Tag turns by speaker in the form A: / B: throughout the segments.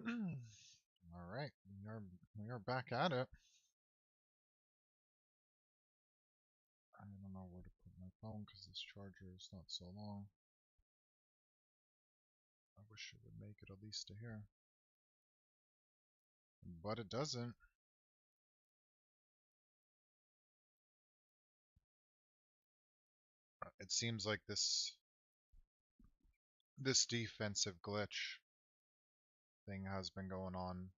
A: All right, we are back at it. I don't know where to put my phone because this charger is not so long. I wish it would make it at least to here, but it doesn't. It seems like this defensive glitch thing has been going on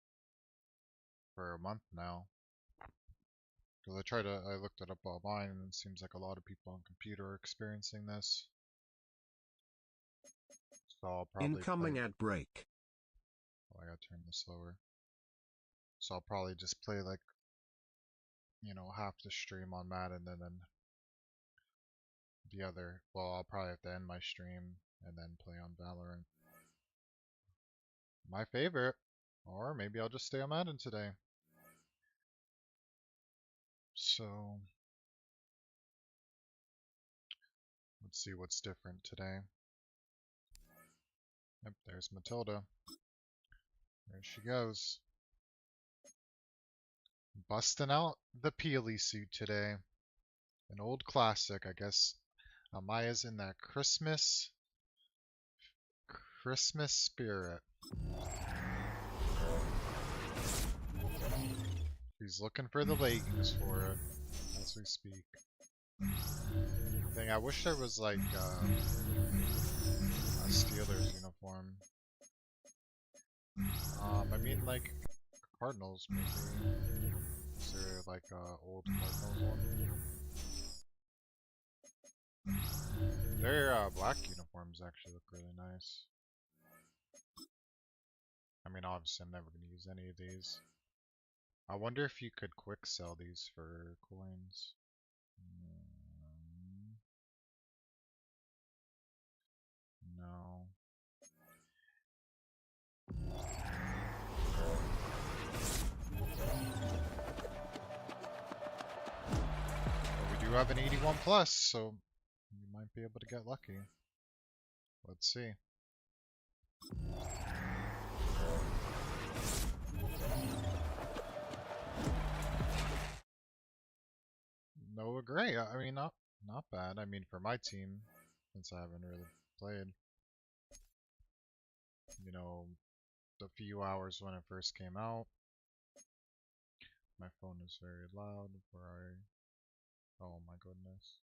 A: for a month now. Because I looked it up online, and it seems like a lot of people on computer are experiencing this. So I'll probably play.
B: Incoming ad break.
A: Oh, I gotta turn this lower. So I'll probably just play like, half the stream on Madden and then the other. Well, I'll probably have to end my stream and then play on Valorant. My favorite. Or maybe I'll just stay on Madden today. So, let's see what's different today. Yep, there's Matilda. There she goes. Busting out the Peely suit today. An old classic, I guess. Amaya's in that Christmas spirit. He's looking for the leggings for it as we speak. I wish there was like a Steelers uniform. I mean like Cardinals maybe. Is there like a old Cardinals one? Their black uniforms actually look really nice. I mean, obviously I'm never going to use any of these. I wonder if you could quick sell these for coins. No. But we do have an 81 plus, so you might be able to get lucky. Let's see. Noah Gray. I mean, not bad. I mean, for my team, since I haven't really played. The few hours when it first came out. My phone is very loud. Oh my goodness.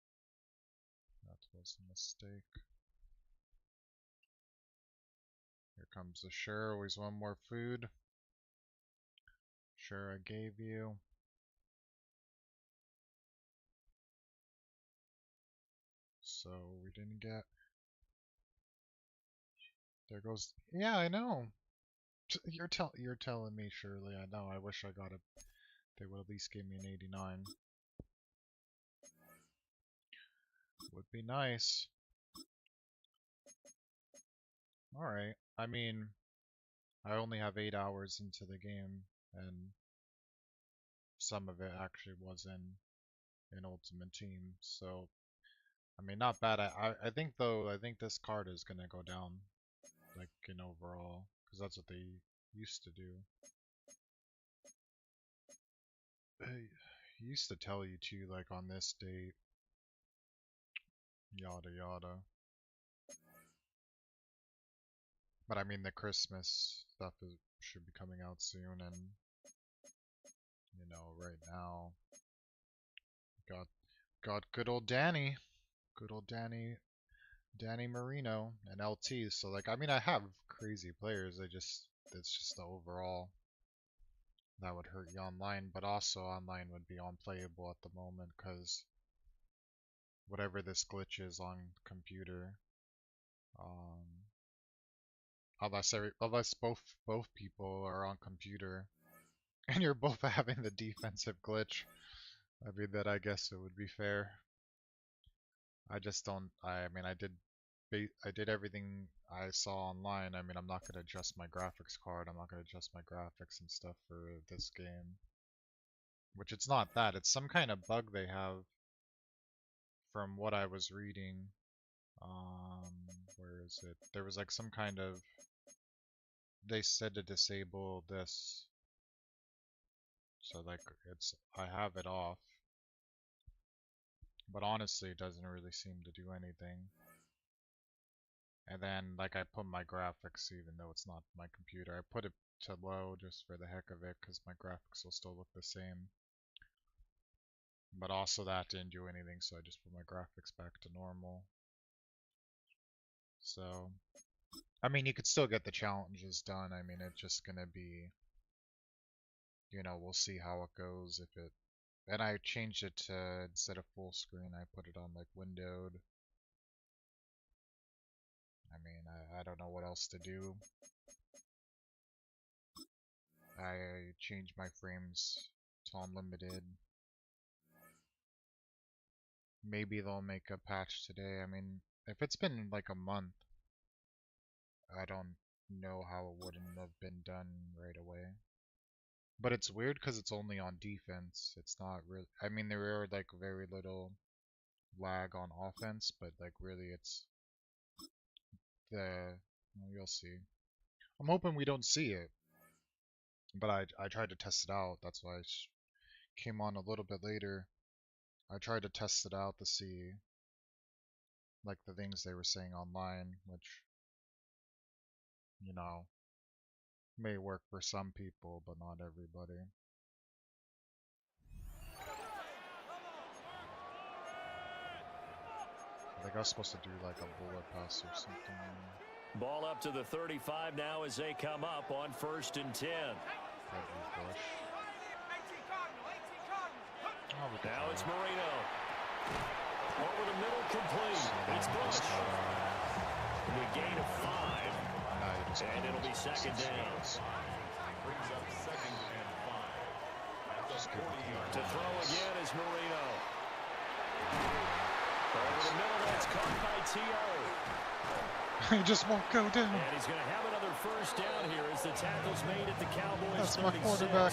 A: That was a mistake. Here comes the sure. Always one more food. Sure, I gave you. So we didn't get. There goes. Yeah, I know. You're telling me, surely. I know. I wish I got it. They would at least give me an 89. Would be nice. Alright. I mean, I only have 8 hours into the game, and some of it actually was in Ultimate Team, so I mean, not bad. I think though, I think this card is gonna go down, like in overall, because that's what they used to do. They used to tell you too, like on this date, yada yada. But I mean, the Christmas stuff should be coming out soon, and right now, got good old Danny, good old Danny Marino and LT. So like, I mean, I have crazy players. It's just the overall that would hurt you online, but also online would be unplayable at the moment because whatever this glitch is on computer, um, unless both people are on computer and you're both having the defensive glitch, I mean that I guess it would be fair. I just don't. I mean, I did everything I saw online. I mean, I'm not gonna adjust my graphics card. I'm not gonna adjust my graphics and stuff for this game. Which it's not that. It's some kind of bug they have from what I was reading. Where is it? There was like some kind of they said to disable this. So like I have it off. But honestly, it doesn't really seem to do anything. And then like I put my graphics, even though it's not my computer, I put it to low just for the heck of it because my graphics will still look the same. But also that didn't do anything, so I just put my graphics back to normal. So, I mean, you could still get the challenges done. I mean, it's just gonna be, you know, we'll see how it goes if it. And I changed it to, instead of full screen, I put it on like windowed. I mean, I don't know what else to do. I changed my frames to unlimited. Maybe they'll make a patch today. I mean, if it's been like a month, I don't know how it wouldn't have been done right away. But it's weird because it's only on defense. It's not really. I mean, there are like very little lag on offense, but like really it's the. Well, you'll see. I'm hoping we don't see it. But I tried to test it out. That's why I came on a little bit later. I tried to test it out to see like the things they were saying online, which, you know, may work for some people, but not everybody. I think I was supposed to do like a bullet pass or something.
B: Ball up to the 35 now as they come up on 1st and 10. Now it's Marino. Over the middle, complete. It's Bush. The gain of 5. And it'll be 2nd down. Brings up 2nd and 5. To throw again is Marino. Over the middle, that's caught by T.O.
A: He just won't go down.
B: And he's going to have another 1st down here as the tackle's made at the Cowboys.
A: That's
B: 36.
A: my quarterback.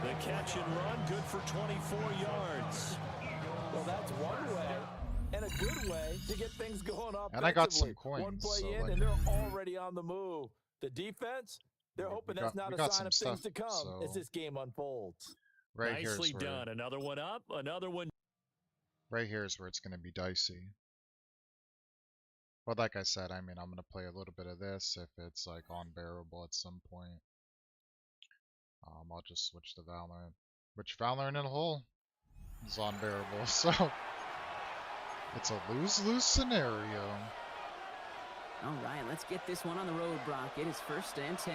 B: The catch and run, good for 24 yards.
C: Well, that's one way, and a good way to get things going offensively.
A: And I got some coins.
C: One play
A: so
C: in,
A: like,
C: and they're already on the move. The defense, they're hoping that's not a sign of things to come
A: so
C: as this game unfolds.
A: Right
B: Nicely done. Another one up, another one.
A: Right here is where it's going to be dicey. But like I said, I mean, I'm going to play a little bit of this if it's like unbearable at some point. I'll just switch to Valorant. Which Valorant in a hole is unbearable, so it's a lose-lose scenario.
D: All right, let's get this one on the road, Brock. It is 1st and 10.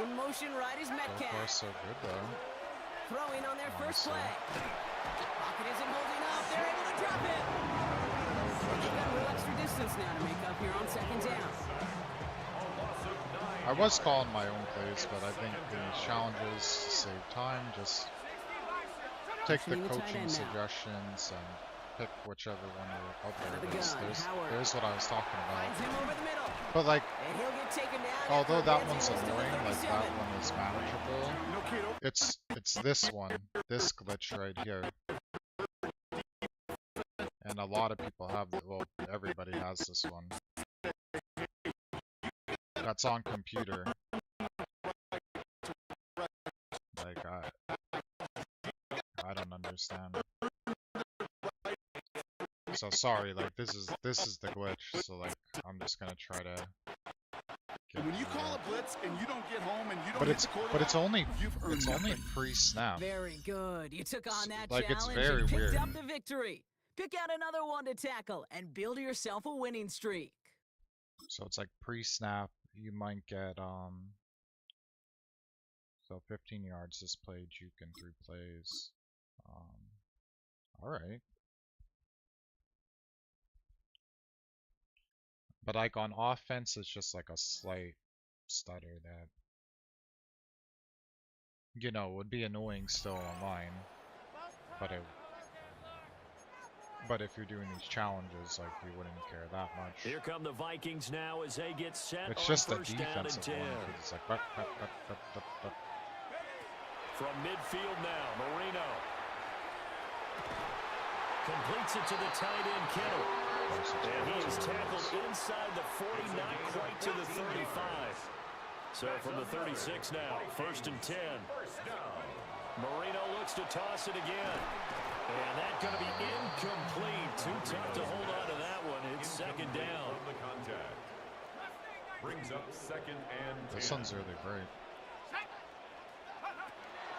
D: In motion, right is Metcalf.
A: So far, so good, though.
D: Throwing on their first play. Pocket isn't holding up. They're able to drop it. They've got a little extra distance now to make up here on 2nd down.
A: I was calling my own plays, but I think the challenges save time. Just take the coaching suggestions and pick whichever one you're up there. There's what I was talking about. But like, although that one's annoying, like that one is manageable. It's this one, this glitch right here. And a lot of people have it. Well, everybody has this one. That's on computer. Like I don't understand. So sorry, like this is the glitch. So like I'm just gonna try to.
E: When you call a blitz and you don't get home and you don't hit the quarterback,
A: but it's only pre-snap.
D: Very good. You took on that
A: like,
D: challenge
A: it's very
D: and picked
A: weird.
D: up the victory. Pick out another one to tackle and build yourself a winning streak.
A: So it's like pre-snap. You might get so 15 yards this play, juke in 3 plays. All right. But like on offense, it's just like a slight stutter that, you know, would be annoying still online. But if you're doing these challenges, like you wouldn't care that much.
B: Here come the Vikings now as they get set.
A: It's
B: on
A: just the
B: 1st down and 10.
A: defensive one. It's like
B: From midfield now, Marino completes it to the tight end Kittle. And he is tackled inside the 40, not quite to the 35. So from the 36 now, 1st and 10. Marino looks to toss it again. And that's going to be incomplete. Too tough to hold on to that one. It's 2nd down.
F: The contact brings up 2nd and 10.
A: The Suns are really great.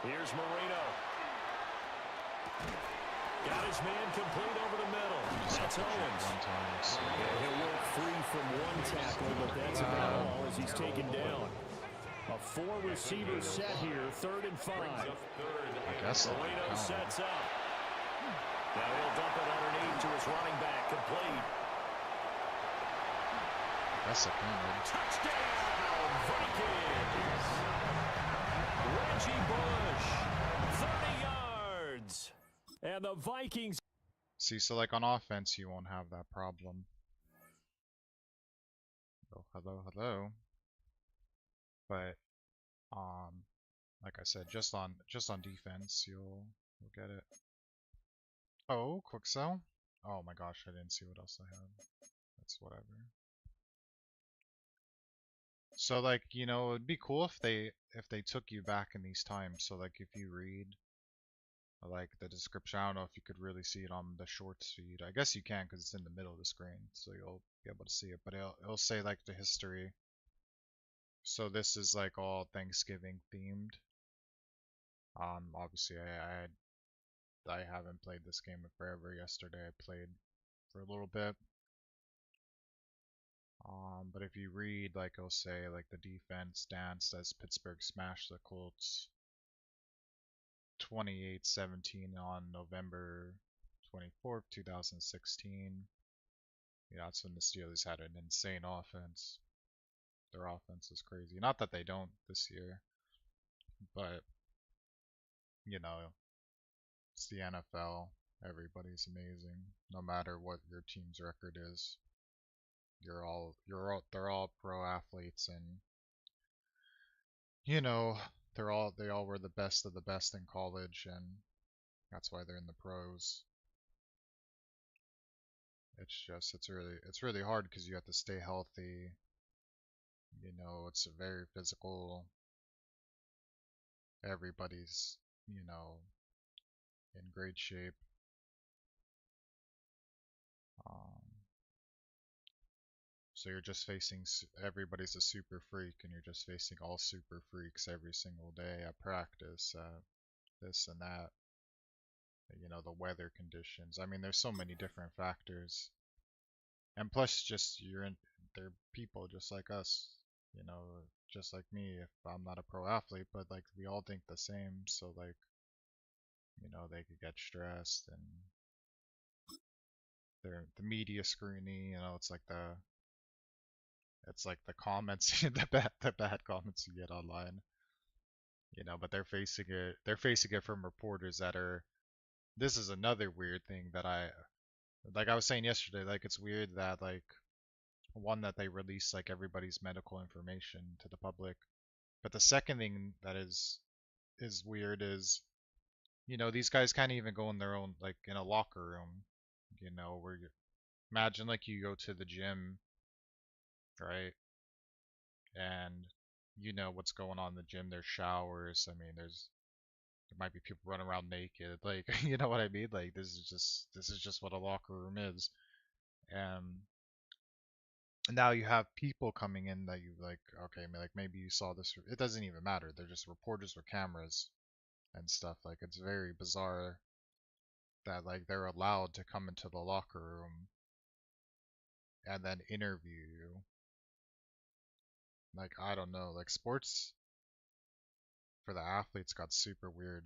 B: Here's Marino. Got his man complete over the middle. That's Owens. He'll work free from one tackle, but that's about all as he's taken down. A 4-receiver set here, 3rd and 5.
A: I guess
B: Marino sets up. Now he'll dump it underneath to his running back, complete.
A: That's a penalty.
B: Touchdown, Vikings! Reggie Bush, 30 yards. And the Vikings.
A: See, so like on offense, you won't have that problem. Oh, hello. But, like I said, just on defense, you'll get it. Oh, quick sell. Oh my gosh, I didn't see what else I had. That's whatever. So like, you know, it'd be cool if they took you back in these times. So like if you read like the description, I don't know if you could really see it on the shorts feed. I guess you can because it's in the middle of the screen, so you'll be able to see it. But it'll say like the history. So this is like all Thanksgiving themed. Obviously I haven't played this game in forever. Yesterday I played for a little bit. But if you read, like it'll say like the defense danced as Pittsburgh smashed the Colts 28-17 on November 24th, 2016. Yeah, that's when the Steelers had an insane offense. Their offense is crazy. Not that they don't this year, but you know, it's the NFL. Everybody's amazing, no matter what your team's record is. They're all pro athletes, and you know, they all were the best of the best in college, and that's why they're in the pros. It's really hard because you have to stay healthy. You know, it's a very physical. Everybody's, you know, in great shape. So you're just facing, everybody's a super freak, and you're just facing all super freaks every single day at practice, this and that. You know, the weather conditions. I mean, there's so many different factors. And plus, just they're people just like us, you know, just like me. If I'm not a pro athlete, but like we all think the same, so like, you know, they could get stressed, and the media scrutiny, you know, it's like the comments, the bad comments you get online, you know. But they're facing it from reporters that are. This is another weird thing that I was saying yesterday. Like it's weird that like one that they release like everybody's medical information to the public, but the second thing that is weird is, you know, these guys can't even go in their own, like in a locker room, you know, where you imagine like you go to the gym, right? And you know what's going on in the gym. There's showers. I mean, there might be people running around naked. Like, you know what I mean? Like, this is just what a locker room is. And now you have people coming in that you like. Okay, like maybe you saw this. It doesn't even matter. They're just reporters with cameras and stuff. Like, it's very bizarre that like they're allowed to come into the locker room and then interview you. Like, I don't know. Like, sports for the athletes got super weird.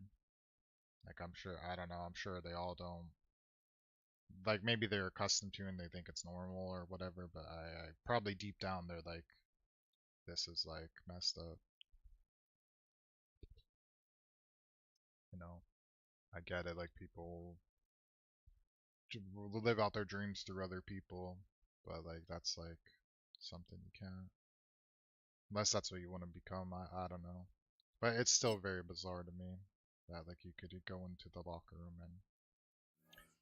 A: Like, I don't know, I'm sure they all don't. Like, maybe they're accustomed to and they think it's normal or whatever, but I probably deep down they're like, this is like messed up. You know, I get it, like people live out their dreams through other people, but like that's like something you can't. Unless that's what you want to become, I don't know. But it's still very bizarre to me that like you could go into the locker room and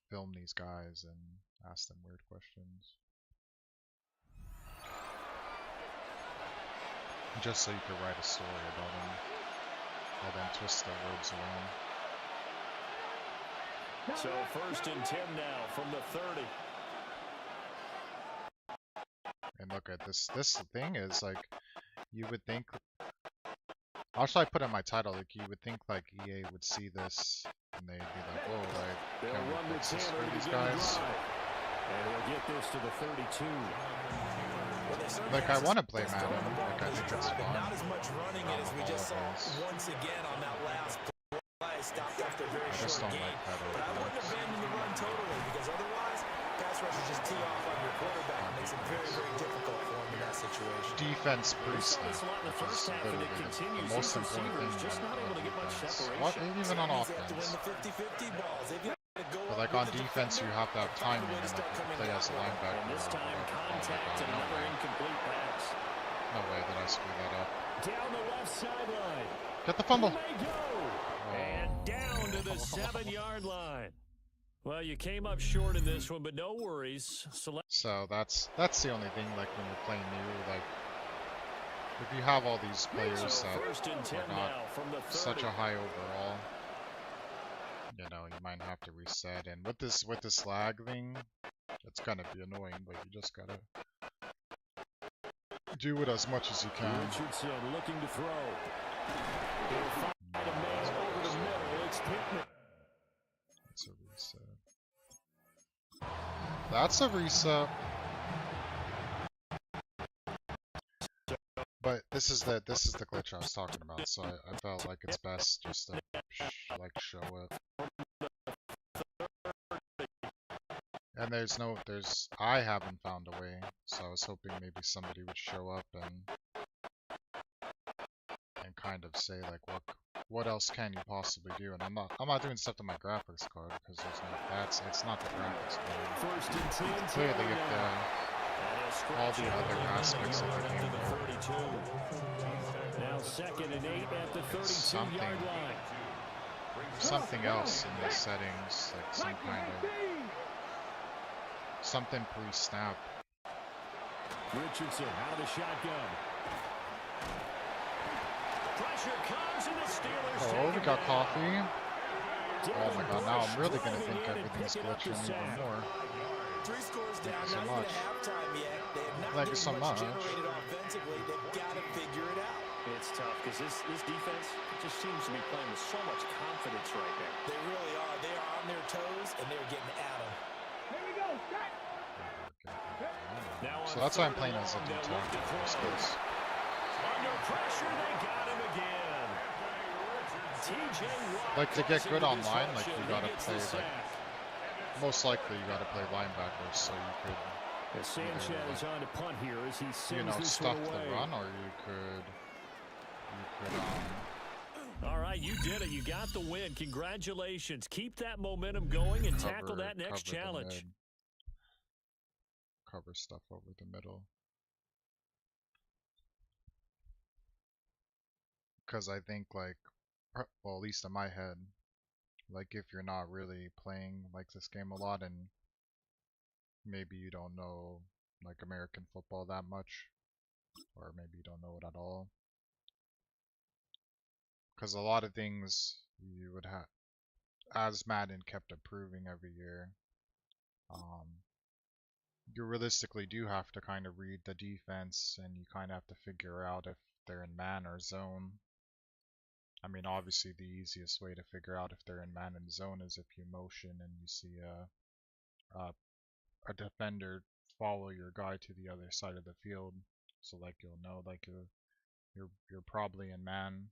A: film these guys and ask them weird questions. Just so you could write a story about them. Or then twist their words around.
B: So 1st and 10 now from the 30.
A: And look at this. This thing is like, you would think. Also, I put in my title, like you would think like EA would see this and they'd be like, "Whoa, like, can we fix this for these guys?"
B: And he'll get this to the 32.
A: Like I want to play Madden. Like I think it's fun.
C: Not as much running as we just saw once again on that last play. Stopped after a very short game. But I wouldn't abandon the run totally because otherwise, pass rushers just tee off on your quarterback and makes it very, very difficult for him in that situation.
A: Defense pre-snap, which is literally the most important thing on defense. What? Even on offense. But like on defense, you have to have timing, and like you play as a linebacker.
B: And this time, contact and another incomplete pass.
A: No way did I screw that up.
B: Down the left sideline.
A: Get the fumble.
B: And down to the 7-yard line. Well, you came up short in this one, but no worries.
A: So that's the only thing, like when you're playing new, like if you have all these players that are not such a high overall, you know, you might have to reset. And with this lag thing, it's gonna be annoying, but you just gotta do it as much as you can.
B: Richardson looking to throw. He'll find a man over the middle. It's Pittman.
A: That's a reset. That's a reset. But this is the glitch I was talking about, so I felt like it's best just to like show it. And I haven't found a way, so I was hoping maybe somebody would show up and kind of say like what else can you possibly do? And I'm not doing stuff to my graphics card because it's not the graphics card. Clearly, if all the other aspects of the game
B: now 2nd and 8 at the 32-yard line.
A: Something else in the settings, like some kind of something pre-snap.
B: Richardson out of the shotgun. Pressure comes and the Steelers.
A: Oh, we got coffee. Oh my god, now I'm really gonna think everything's glitching even more.
C: 3 scores down,
A: Thank you so
C: not
A: much.
C: even halftime yet. They have not
A: Thank you so much.
C: generated offensively. They've got to figure it out.
B: It's tough because this defense just seems to be playing with so much confidence right now.
C: They really are. They are on their toes and they're getting at them.
A: So that's why I'm playing as a D-tackle.
B: Under pressure, they got him again. TJ Watt.
A: Like to get good online, like you gotta play like most likely you gotta play linebackers so you could
B: Sanchez on to punt here as he sends
A: stuff
B: this one
A: the
B: away.
A: run, or you could
B: All right, you did it. You got the win. Congratulations. Keep that momentum going and tackle that next challenge.
A: Cover stuff over the middle. Because I think like, well, at least in my head, like if you're not really playing like this game a lot and maybe you don't know like American football that much, or maybe you don't know it at all, because a lot of things you would have, as Madden kept improving every year, you realistically do have to kind of read the defense and you kind of have to figure out if they're in man or zone. I mean, obviously the easiest way to figure out if they're in man and zone is if you motion and you see a defender follow your guy to the other side of the field. So like you'll know like you're probably in man,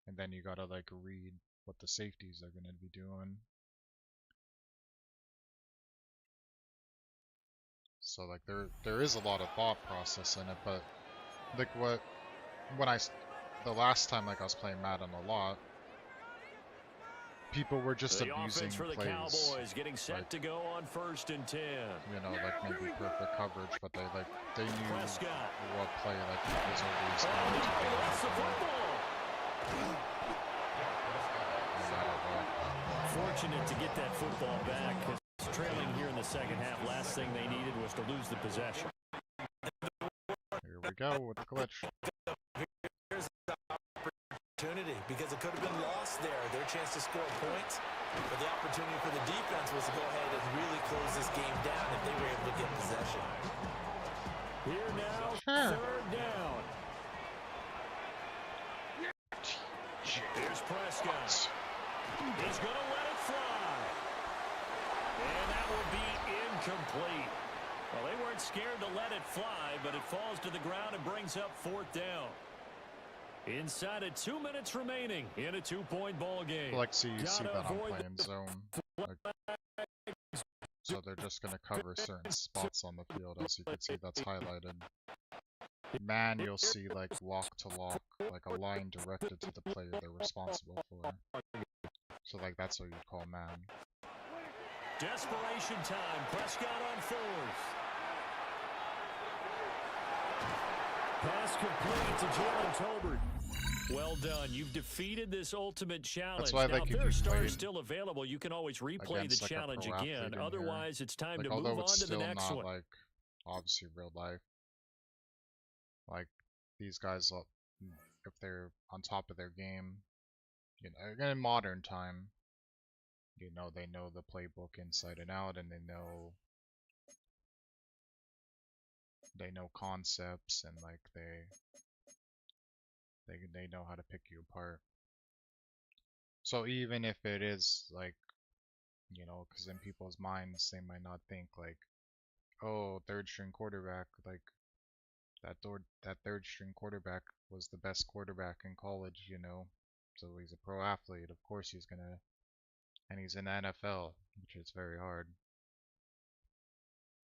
A: and then you gotta like read what the safeties are gonna be doing. So like there is a lot of thought process in it, but like the last time like I was playing Madden a lot, people were just abusing
B: for the
A: plays.
B: Cowboys getting set
A: like,
B: to go on 1st and 10.
A: You know, like maybe perfect coverage, but they knew what play like was always going to be.
B: fortunate to get that football back. Trailing here in the second half, last thing they needed was to lose the possession.
A: Here we go with the glitch.
C: Here's the opportunity because it could have been lost there. Their chance to score points. But the opportunity for the defense was to go ahead and really close this game down if they were able to get possession.
B: Here now, third down. Here's Prescott. He's going to let it fly. And that will be incomplete. Well, they weren't scared to let it fly, but it falls to the ground and brings up fourth down. Inside of 2 minutes remaining in a 2-point ball game.
A: Like, see that I'm playing zone. Like, so they're just going to cover certain spots on the field. As you can see, that's highlighted. Man, you'll see, like, lock to lock, like a line directed to the player they're responsible for. So, like, that's what you'd call man.
B: Desperation time. Prescott on fourth. Pass complete to Jalen Tolbert. Well done. You've defeated this ultimate challenge.
A: That's why,
B: now,
A: like,
B: if there are stars still available, you can always replay the challenge again. Otherwise, it's time to move on to the next one.
A: Like, obviously, real life. Like, these guys, if they're on top of their game, you know, in modern time, you know, they know the playbook inside and out, and they know concepts, and like they know how to pick you apart. So even if it is like, you know, because in people's minds they might not think like, oh, third string quarterback, like that third string quarterback was the best quarterback in college, you know, so he's a pro athlete, of course he's gonna, and he's in the NFL, which is very hard,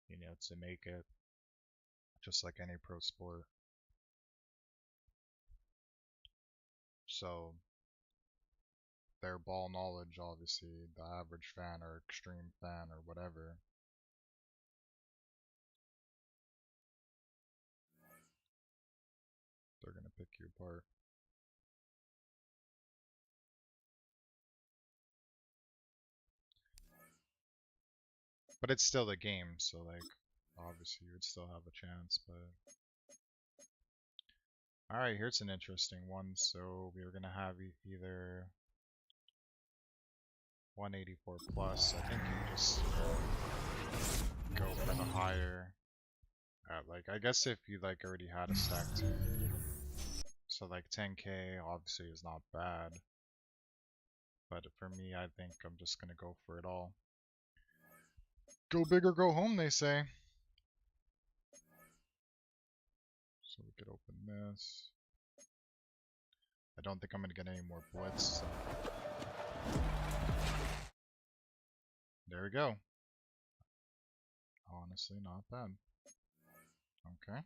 A: you know, to make it, just like any pro sport. So their ball knowledge, obviously, the average fan or extreme fan or whatever, they're gonna pick you apart. But it's still a game, so like, obviously you would still have a chance, but... Alright, here's an interesting one. So we're gonna have either 184 plus. I think you just go for the higher. Like, I guess if you like already had a stack team, so like 10k obviously is not bad. But for me, I think I'm just gonna go for it all. Go big or go home, they say. So we could open this. I don't think I'm gonna get any more blitz. So. There we go. Honestly, not bad. Okay.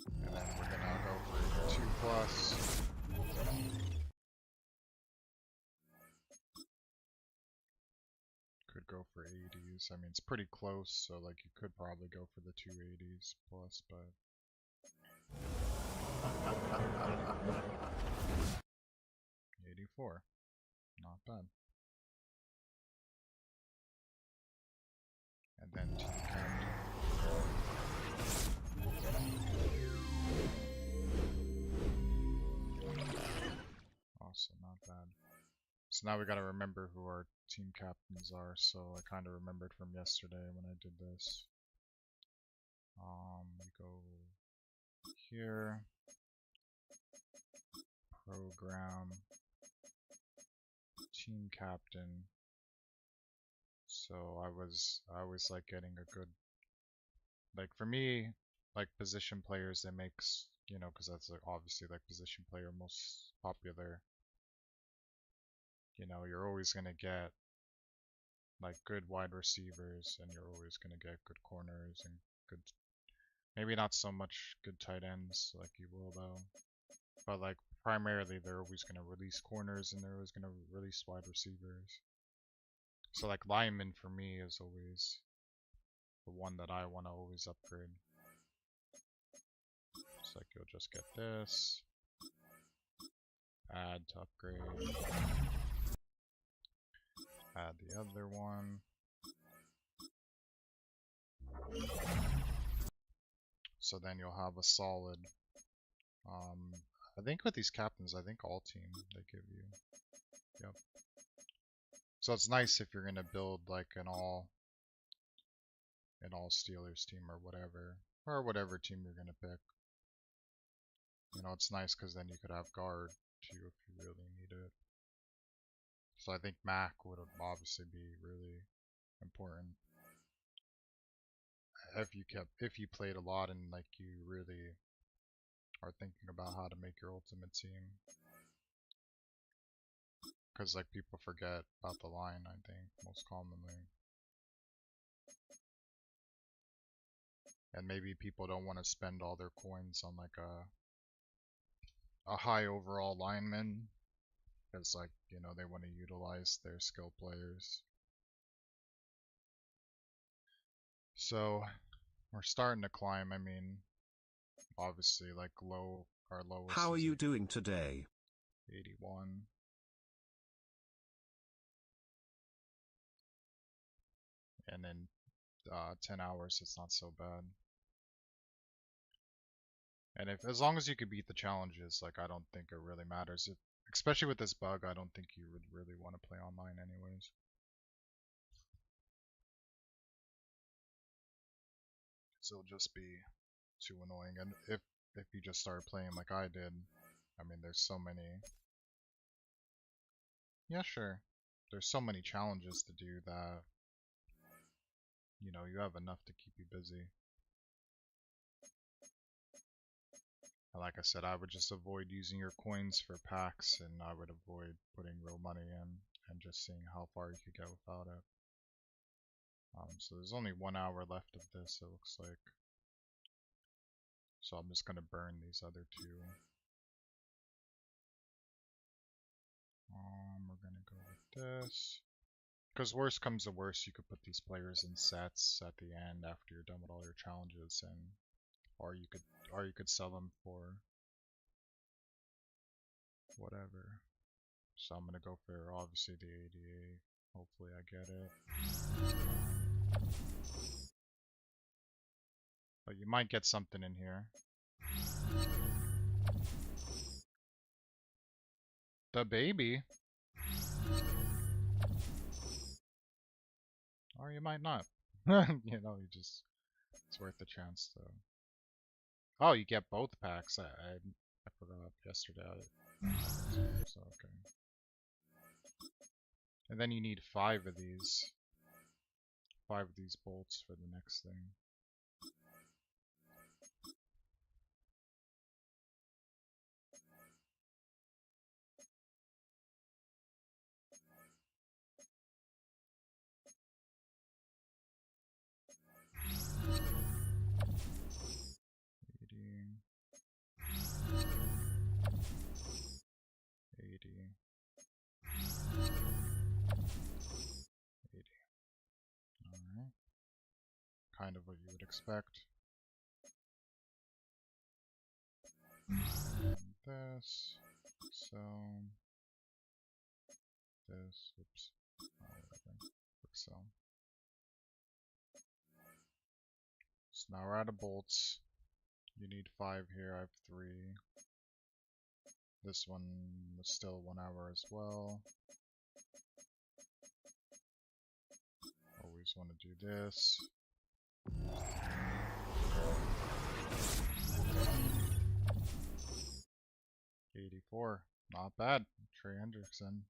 A: And then we're gonna go for 2 plus. Could go for 80s. I mean, it's pretty close, so like you could probably go for the 280s plus, but 84. Not bad. And then team captain. Also not bad. So now we gotta remember who our team captains are, so I kinda remembered from yesterday when I did this. We go here. Program. Team captain. So I was like getting a good, like for me, like position players that makes, you know, because that's like obviously like position player most popular. You know, you're always gonna get like good wide receivers, and you're always gonna get good corners and good, maybe not so much good tight ends like you will though, but like primarily they're always gonna release corners and they're always gonna release wide receivers. So like lineman for me is always the one that I want to always upgrade. It's like you'll just get this, add to upgrade, Add the other one. So then you'll have a solid. I think with these captains, I think all team they give you. Yep. So it's nice if you're gonna build like an all Steelers team or whatever team you're gonna pick. You know, it's nice because then you could have guard too if you really need it. So I think Mac would obviously be really important if you played a lot and like you really are thinking about how to make your ultimate team. Because like people forget about the line, I think, most commonly. And maybe people don't want to spend all their coins on like a high overall lineman. Because like, you know, they want to utilize their skill players. So we're starting to climb. I mean, obviously like our lowest
G: How are
A: is
G: you doing today?
A: 81. And in 10 hours it's not so bad. And as long as you could beat the challenges, like I don't think it really matters. Especially with this bug, I don't think you would really want to play online anyways. So it'll just be too annoying. And if you just started playing like I did, I mean there's so many. Yeah, sure. There's so many challenges to do that, you know, you have enough to keep you busy. And like I said, I would just avoid using your coins for packs, and I would avoid putting real money in and just seeing how far you could get without it. So there's only 1 hour left of this, it looks like. So I'm just gonna burn these other two. We're gonna go with this. Because worst comes to worst, you could put these players in sets at the end after you're done with all your challenges, and or you could sell them for whatever. So I'm gonna go for obviously the 88. Hopefully I get it. But you might get something in here. The baby. Or you might not. You know, it's worth the chance though. Oh, you get both packs. I forgot yesterday. So okay. And then you need 5 of these. 5 of these bolts for the next thing. Alright. Kind of what you would expect. This. So. This. Oops. Quick sell. So now we're out of bolts. You need 5 here. I have 3. This one was still 1 hour as well. Always want to do this. $84. Not bad. Trey Hendrickson.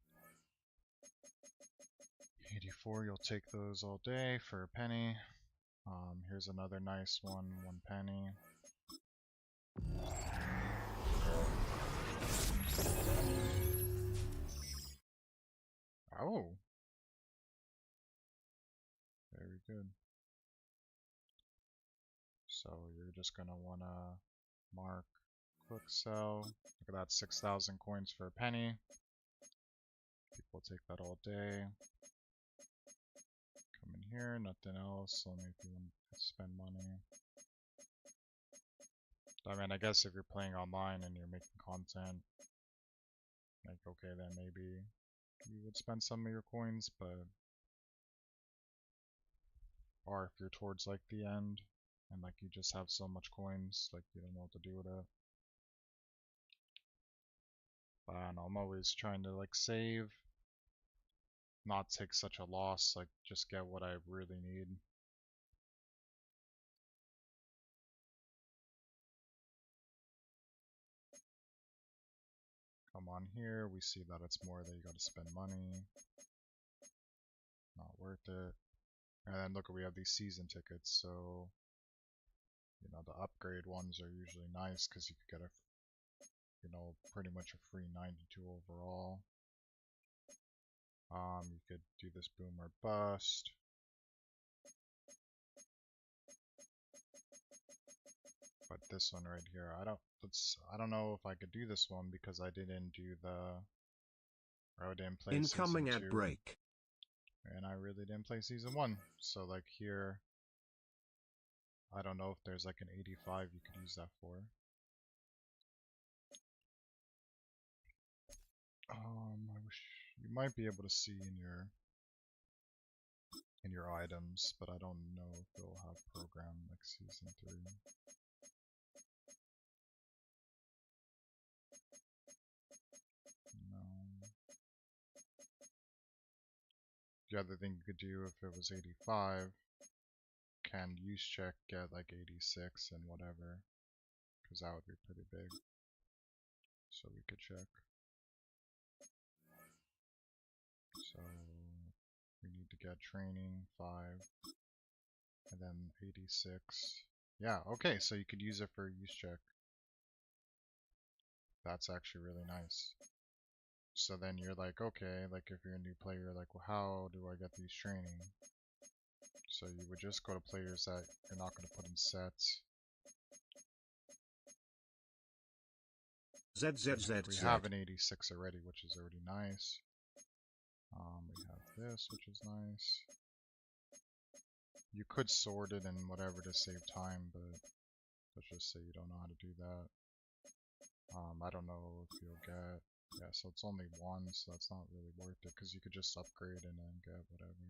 A: 84, you'll take those all day for a penny. Here's another nice one, 1 penny. Oh. Very good. So you're just gonna wanna mark quick sell. Look at that, 6,000 coins for a penny. People take that all day. Come in here, nothing else, only if you want to spend money. I mean, I guess if you're playing online and you're making content, like, okay, then maybe you would spend some of your coins, but or if you're towards like the end and like you just have so much coins, like you don't know what to do with it. But I don't know, I'm always trying to like save, not take such a loss, like just get what I really need. Come on here, we see that it's more that you gotta spend money. Not worth it. And then look, we have these season tickets, so you know the upgrade ones are usually nice because you could get a, you know, pretty much a free 92 overall. You could do this boom or bust. But this one right here, I don't know if I could do this one because I didn't do I didn't play
G: Incoming
A: season
G: at
A: 2.
G: break.
A: And I really didn't play season 1. So like here, I don't know if there's like an 85 you could use that for. I wish you might be able to see in your items, but I don't know if it'll have program like season 3. No. The other thing you could do if it was 85, can use check get like 86 and whatever, because that would be pretty big. So we could check. So we need to get training 5 and then 86. Yeah, okay, so you could use it for use check. That's actually really nice. So then you're like, okay, like if you're a new player, you're like, well, how do I get these training? So you would just go to players that you're not going to put in sets.
G: ZZZZ.
A: We have an 86 already, which is already nice. We have this, which is nice. You could sort it and whatever to save time, but let's just say you don't know how to do that. I don't know if you'll get... Yeah, so it's only 1, so that's not really worth it, because you could just upgrade and then get whatever.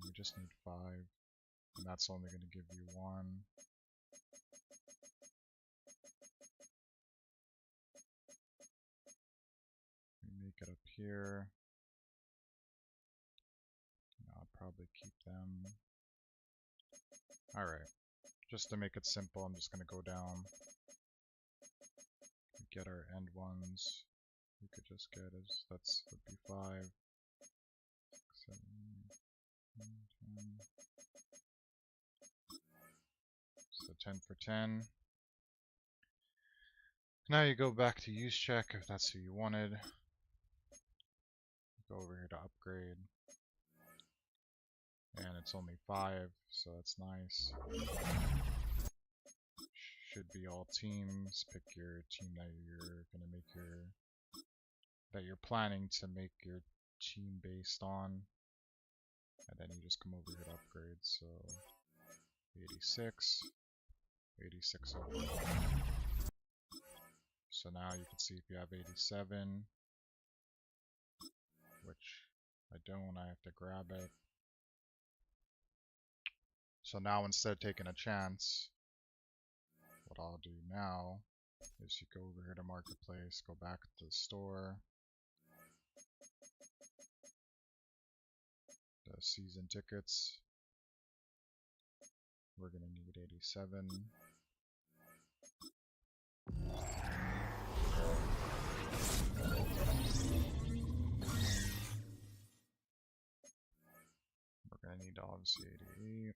A: We just need 5, and that's only going to give you 1. We make it up here. I'll probably keep them. Alright, just to make it simple, I'm just going to go down. Get our end ones. We could just get as would be 5, 6, 7, 8, 9, 10. So 10 for 10. Now you go back to use check if that's who you wanted. Go over here to upgrade. And it's only 5, so that's nice. Should be all teams. Pick your team that you're gonna make that you're planning to make your team based on. And then you just come over here to upgrade. So 86. 86 overall. So now you can see if you have 87, which I don't, I have to grab it. So now instead of taking a chance, what I'll do now is you go over here to Marketplace, go back to the store, the season tickets, we're going to need 87. We're going to need obviously 88.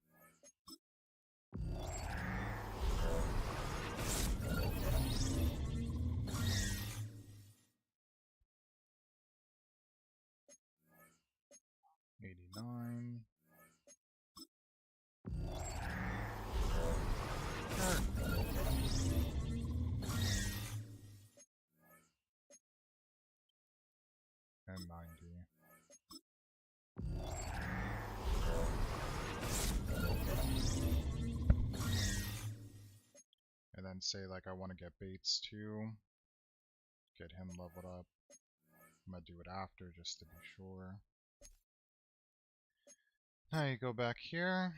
A: $89. And 90. And then say like I want to get Bates too. Get him leveled up. I'm gonna do it after just to be sure. Now you go back here.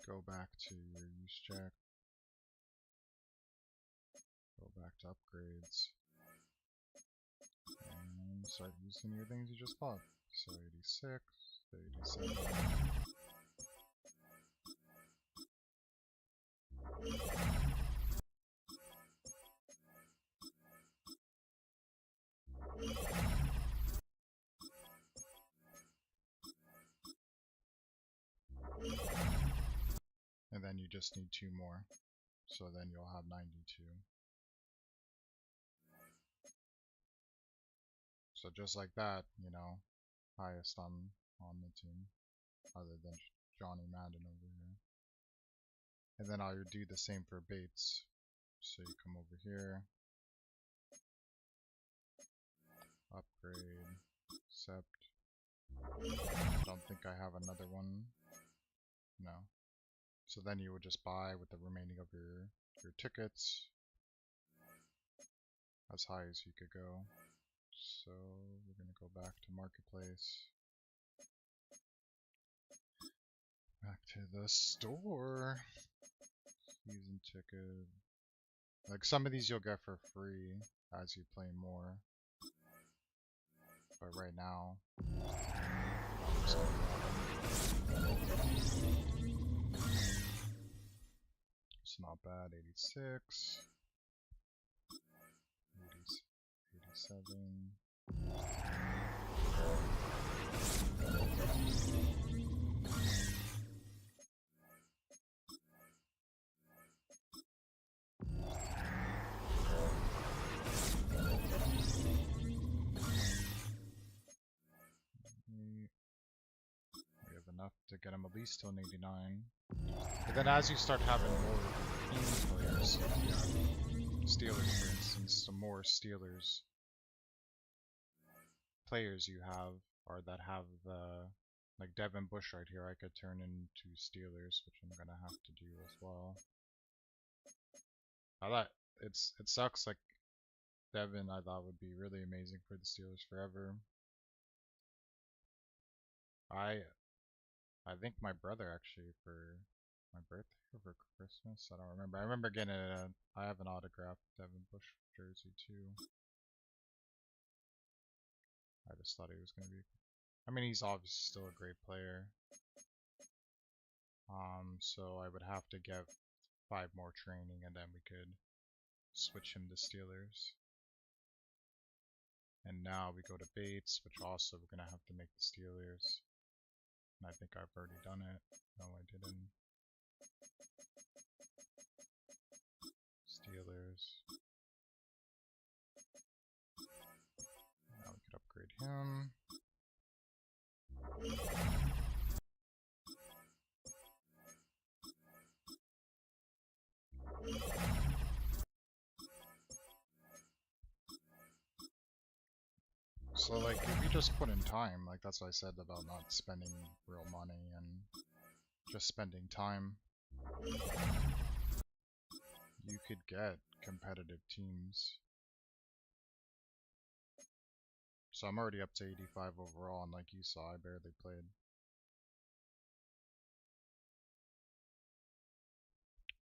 A: Go back to your use check. Go back to upgrades. And start using your things you just bought. So 86, 87. And then you just need 2 more. So then you'll have 92. So just like that, you know, highest on the team, other than Johnny Madden over here. And then I'll do the same for Bates. So you come over here, upgrade, accept. I don't think I have another one. No. So then you would just buy with the remaining of your tickets as high as you could go. So we're gonna go back to marketplace. Back to the store. Season ticket. Like some of these you'll get for free as you play more. But right now, it's not bad. 86, 87. We have enough to get him at least till an 89. But then as you start having more team players, Steelers for instance, the more Steelers players you have, or that have like Devin Bush right here, I could turn into Steelers, which I'm gonna have to do as well. I thought it sucks, like Devin I thought would be really amazing for the Steelers forever. I think my brother actually for my birthday or for Christmas, I don't remember. I remember getting I have an autographed Devin Bush jersey too. I just thought he was gonna be. I mean, he's obviously still a great player. So I would have to get 5 more training, and then we could switch him to Steelers. And now we go to Bates, which also we're gonna have to make the Steelers. And I think I've already done it. No, I didn't. Steelers. Now we could upgrade him. So like if you just put in time, like that's what I said about not spending real money and just spending time, you could get competitive teams. So I'm already up to 85 overall, and like you saw, I barely played.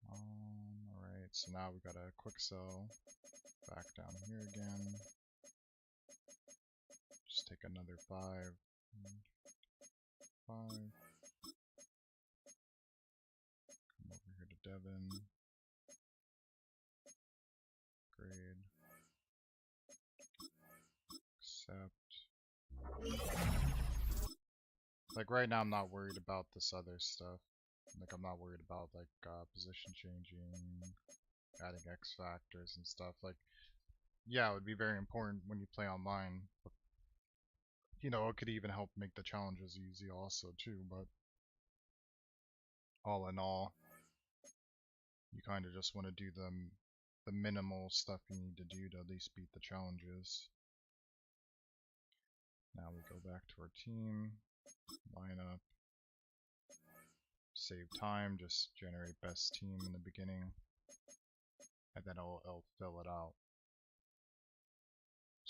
A: Alright, so now we got a quick sell back down here again. Just take another 5. 5. Come over here to Devin. Grade. Accept. Like right now I'm not worried about this other stuff. Like I'm not worried about like position changing, adding X factors and stuff. Like yeah, it would be very important when you play online. But, you know, it could even help make the challenges easy also too, but all in all, you kind of just want to do the minimal stuff you need to do to at least beat the challenges. Now we go back to our team, lineup, save time, just generate best team in the beginning, and then it'll fill it out.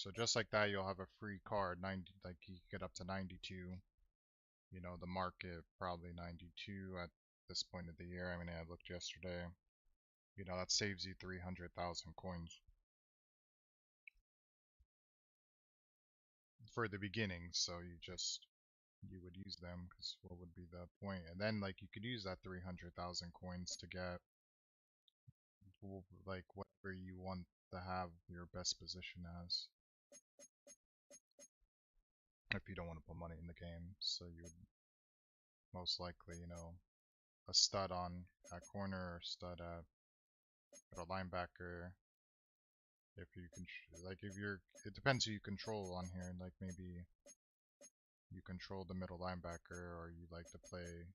A: So just like that, you'll have a free card, 90, like you get up to 92. You know, the market probably 92 at this point of the year. I mean, I looked yesterday. You know, that saves you 300,000 coins for the beginning. So you would use them because what would be the point? And then like you could use that 300,000 coins to get like whatever you want to have your best position as. If you don't want to put money in the game, so you would most likely, you know, a stud on at corner or stud at a linebacker. If you can, like, if you're, it depends who you control on here. Like maybe you control the middle linebacker, or you like to play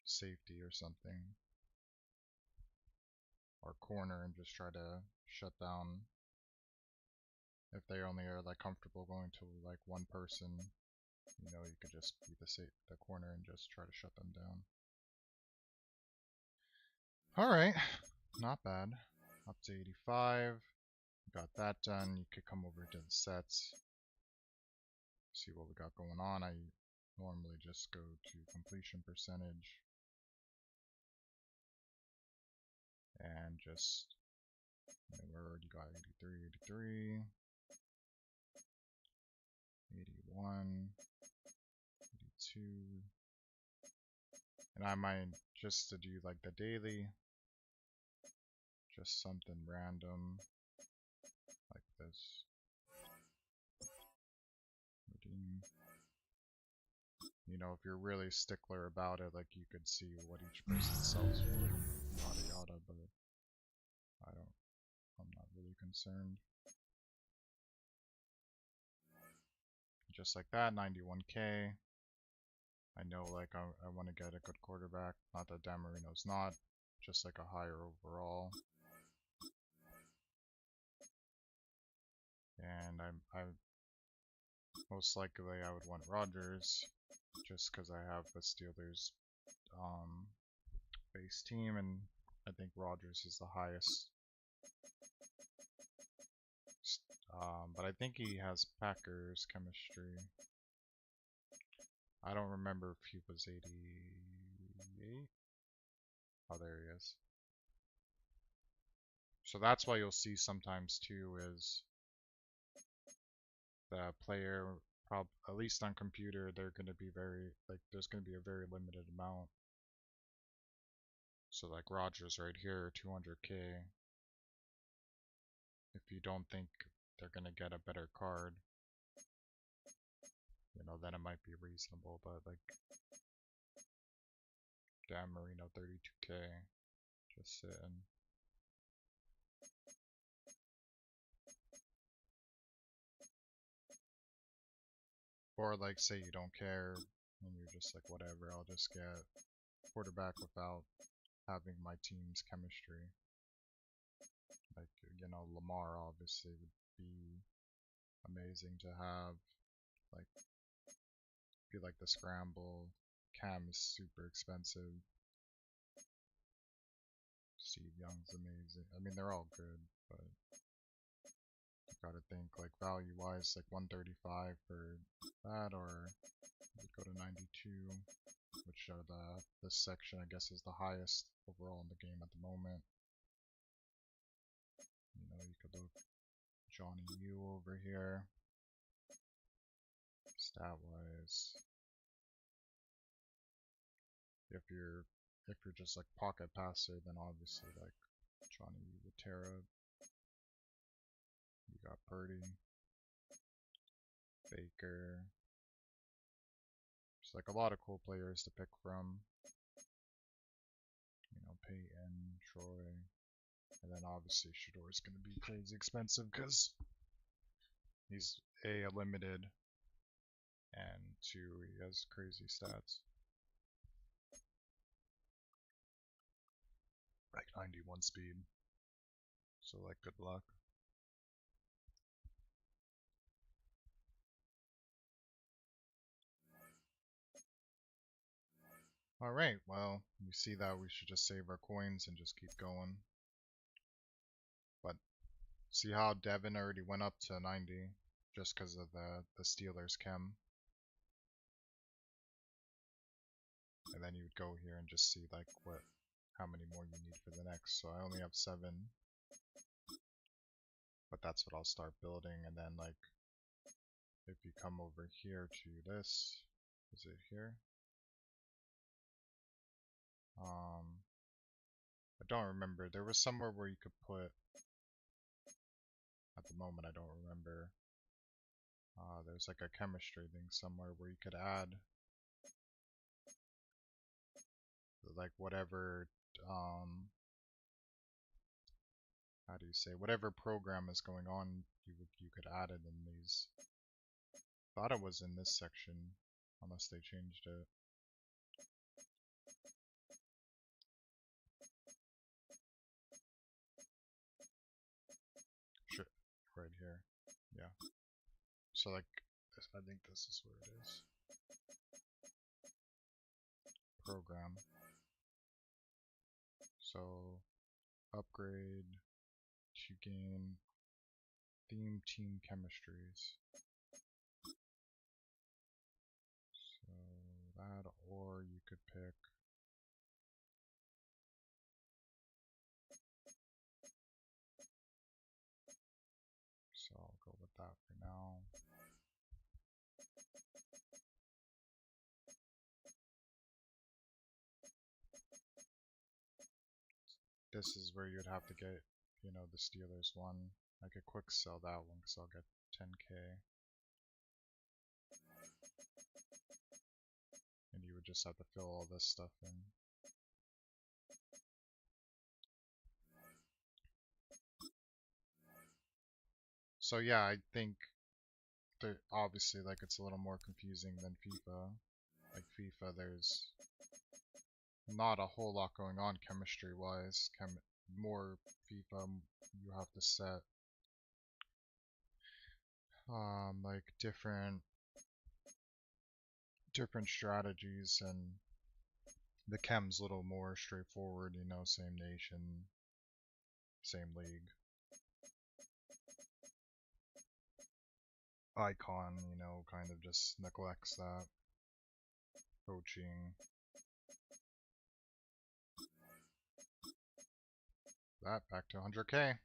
A: safety or something, or corner and just try to shut down. If they only are like comfortable going to like one person, you know, you could just be the corner and just try to shut them down. Alright, not bad. Up to 85. Got that done. You could come over to the sets. See what we got going on. I normally just go to completion percentage. And just, you know, we already got 83, 83. 81. 82. And I might just to do like the daily. Just something random. Like this. Redeem. You know, if you're really stickler about it, like you could see what each person sells for, yada yada, but I'm not really concerned. Just like that, 91k. I know like I want to get a good quarterback, not that Dan Marino's not, just like a higher overall. And I most likely I would want Rodgers, just because I have the Steelers base team, and I think Rodgers is the highest. But I think he has Packers chemistry. I don't remember if he was 88. Oh, there he is. So that's why you'll see sometimes too is the player, at least on computer, they're going to be there's going to be a very limited amount. So like Rodgers right here, 200k. If you don't think they're going to get a better card, you know, then it might be reasonable, but like Dan Marino 32k, just sitting. Or like say you don't care and you're just like whatever, I'll just get quarterback without having my team's chemistry. Like, you know, Lamar obviously would be amazing to have. Like, be like the scramble. Cam is super expensive. Steve Young's amazing. I mean, they're all good, but you gotta think like value wise, like 135 for that, or you go to 92, which are this section I guess is the highest overall in the game at the moment. You know, you could look Johnny U over here, stat wise. If you're just like pocket passer, then obviously like Johnny U with Terra. You got Purdy, Baker. There's like a lot of cool players to pick from. You know, Peyton, Troy, and then obviously Shador is going to be crazy expensive because he's a limited, and two, he has crazy stats. Like 91 speed. So like good luck. Alright, well, you see that we should just save our coins and just keep going. But See how Devin already went up to 90 just because of the Steelers chem. And then you would go here and just see like how many more you need for the next. So I only have 7. But that's what I'll start building, and then like if you come over here to this, is it here? I don't remember. There was somewhere where you could put, at the moment I don't remember. There's like a chemistry thing somewhere where you could add like whatever how do you say, whatever program is going on, you could add it in these. Thought it was in this section, unless they changed it. Sure, right here. Yeah. So like this, I think this is where it is. Program. So upgrade to gain theme team chemistries. So that, or you could pick so I'll go with that for now. This is where you'd have to get, you know, the Steelers one. I could quick sell that one because I'll get 10k. And you would just have to fill all this stuff in. So yeah, I think obviously like it's a little more confusing than FIFA. Like FIFA, there's not a whole lot going on chemistry wise. More FIFA, you have to set like different strategies, and the chem's a little more straightforward, you know, same nation, same league. Icon, you know, kind of just neglects that. Coaching. That back to 100k.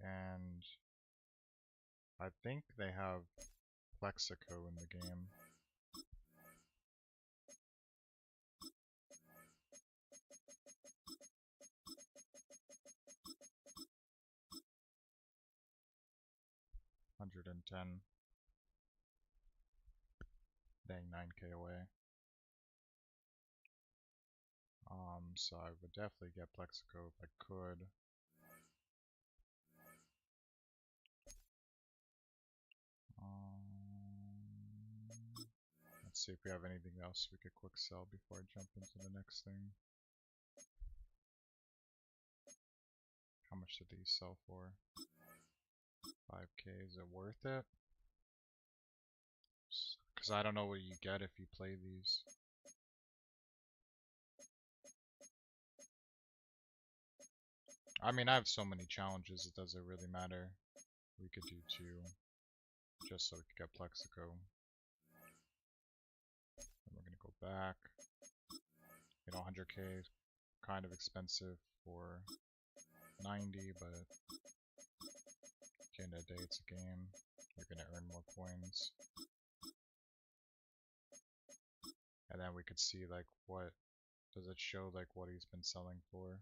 A: And I think they have Plexico in the game. $110. Dang, 9k away. So I would definitely get Plexico if I could. Let's see if we have anything else we could quick sell before I jump into the next thing. How much did these sell for? 5k, is it worth it? Because I don't know what you get if you play these. I mean, I have so many challenges, it doesn't really matter. We could do 2, just so we could get Plexico. And we're gonna go back. You know, 100k, kind of expensive for 90, but at the end of the day, it's a game. You're gonna earn more coins. And then we could see like what does it show, like what he's been selling for.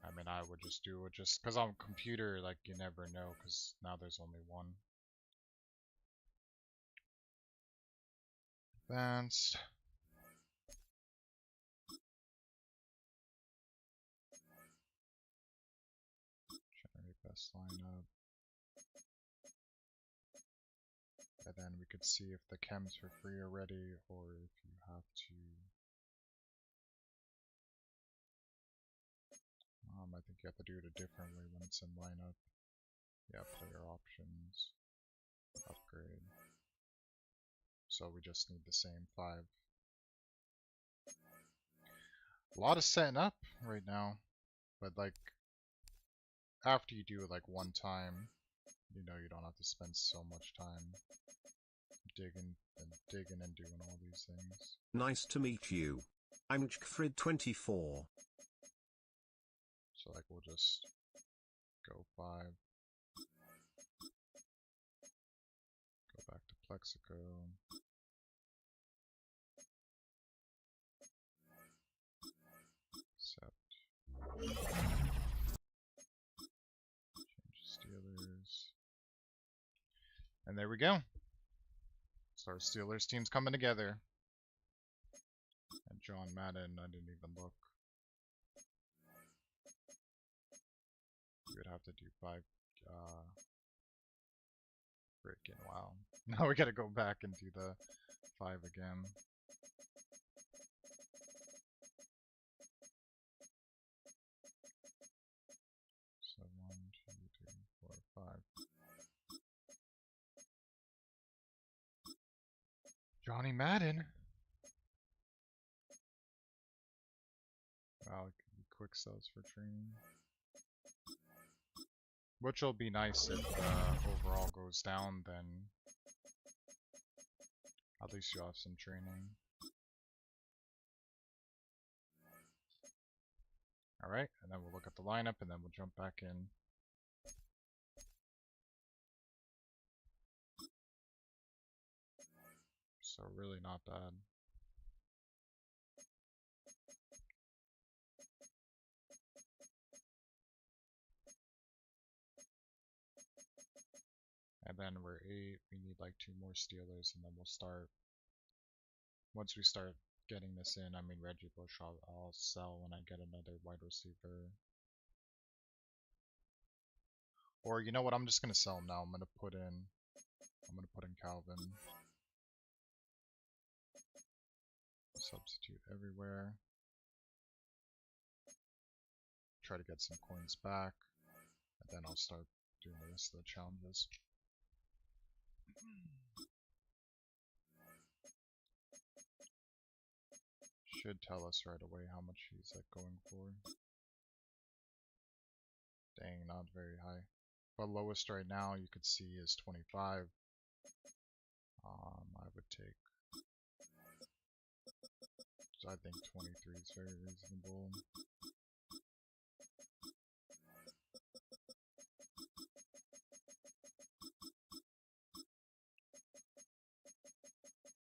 A: I mean, I would just do it just because on computer, like you never know, because now there's only one. Advanced. Generate best lineup. And then we could see if the chems for free already, or if you have to. I think you have to do it a different way when it's in lineup. Yeah, player options, upgrade. So we just need the same 5. A lot of setting up right now, but like after you do it like one time, you know you don't have to spend so much time digging and doing all these things.
G: Nice to meet you. I'm Chkfrid24.
A: So like we'll just go 5. Go back to Plexico. Accept. Change Steelers. And there we go. So our Steelers team's coming together. And John Madden, I didn't even look. You would have to do 5. Freaking wow. Now we gotta go back and do the 5 again. So 1, 2, 3, 4, 5. Johnny Madden. Wow, it could be quick sells for training. Which will be nice if overall goes down, then at least you'll have some training. Alright, and then we'll look at the lineup and then we'll jump back in. So really not bad. And then we're 8, we need like 2 more Steelers and then we'll start. Once we start getting this in, I mean Reggie Bush I'll sell when I get another wide receiver. Or you know what, I'm just gonna sell him now. I'm gonna put in Calvin. Substitute everywhere. Try to get some coins back. And then I'll start doing the rest of the challenges. Should tell us right away how much he's like going for. Dang, not very high. But lowest right now you could see is 25. I would take. So I think 23 is very reasonable.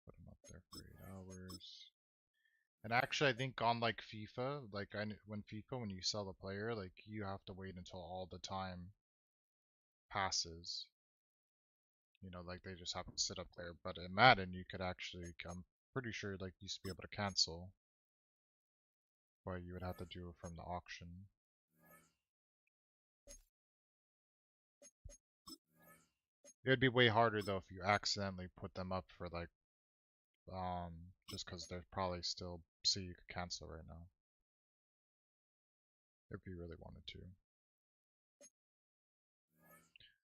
A: Put him up there for 8 hours. And actually, I think on like FIFA, like when you sell a player, like you have to wait until all the time passes. You know, like they just have to sit up there. But in Madden, you could actually, I'm pretty sure, like you used to be able to cancel. But you would have to do it from the auction. It would be way harder though if you accidentally put them up for like, just because they're probably still, see you could cancel right now. If you really wanted to.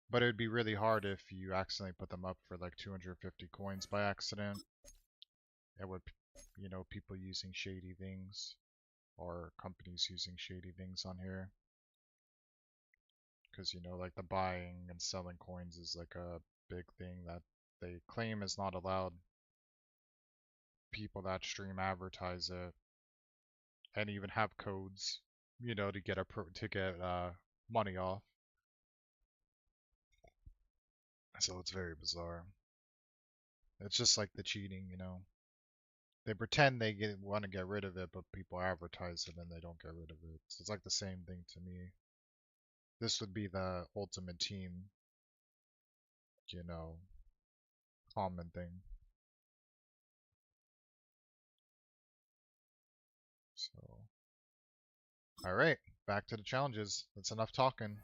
A: But it would be really hard if you accidentally put them up for like 250 coins by accident. It would, you know, people using shady things or companies using shady things on here. Because, you know, like the buying and selling coins is like a big thing that they claim is not allowed. People that stream advertise it and even have codes, you know, to get money off. So it's very bizarre. It's just like the cheating, you know. They pretend they want to get rid of it, but people advertise it and they don't get rid of it. So it's like the same thing to me. This would be the ultimate team, you know, common thing. So, alright, back to the challenges. That's enough talking.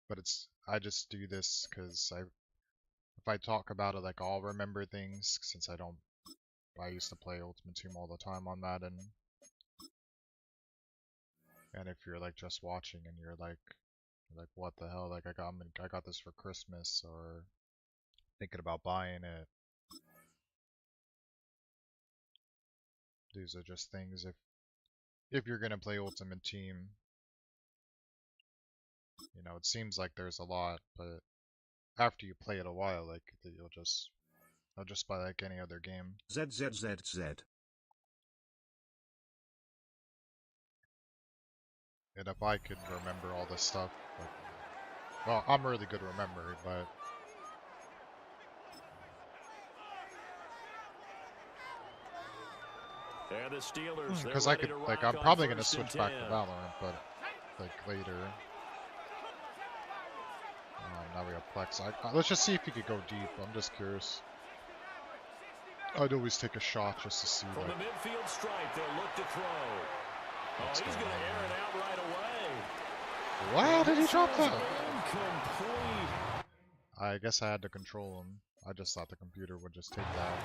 A: But I just do this because if I talk about it, like I'll remember things since I used to play Ultimate Team all the time on Madden. And if you're like just watching and you're like what the hell, like I got this for Christmas or thinking about buying it, These are just things if you're gonna play Ultimate Team. You know, it seems like there's a lot, but after you play it a while, like you'll just play like any other game.
G: ZZZZ.
A: And if I could remember all this stuff, like, well, I'm really good at remembering, but
B: And the Steelers,
A: because I could, like, I'm probably gonna switch back to Valorant, but like later. Now we have Plex. Let's just see if he could go deep. I'm just curious. I'd always take a shot just to see.
B: From
A: like,
B: the midfield stripe, they'll look to throw. Oh, he's going to air it out right away.
A: Wow, did he drop that?
B: Incomplete.
A: I guess I had to control him. I just thought the computer would just take that.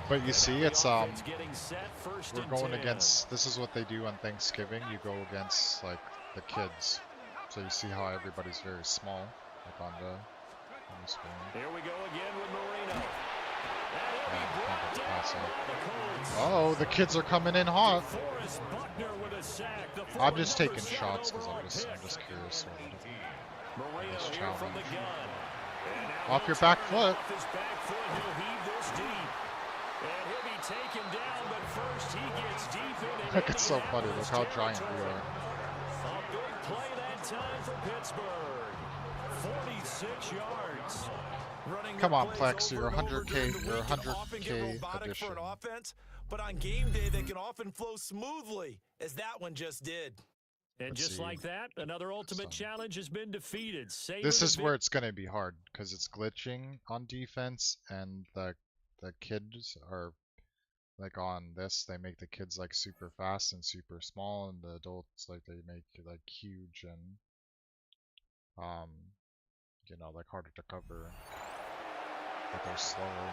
A: But you see, it's we're going against. This is what they do on Thanksgiving. You go against like the kids. So you see how everybody's very small, like on the screen.
B: Here we go again with Marino.
A: Oh, the kids are coming in hot. I'm just taking shots because I'm just curious. This challenge. Off your back foot. Look, it's so funny. Look how giant we are.
B: A big play that time for Pittsburgh. 46 yards.
A: Come on, Plex, you're 100K, you're 100K edition.
C: Offense, but on game day, they can often flow smoothly, as that one just did.
B: And just like that, another ultimate challenge has been defeated.
A: This is where it's going to be hard, because it's glitching on defense, and the kids are, like on this, they make the kids like super fast and super small, and the adults, like they make like huge and, you know, like harder to cover. But they're slower.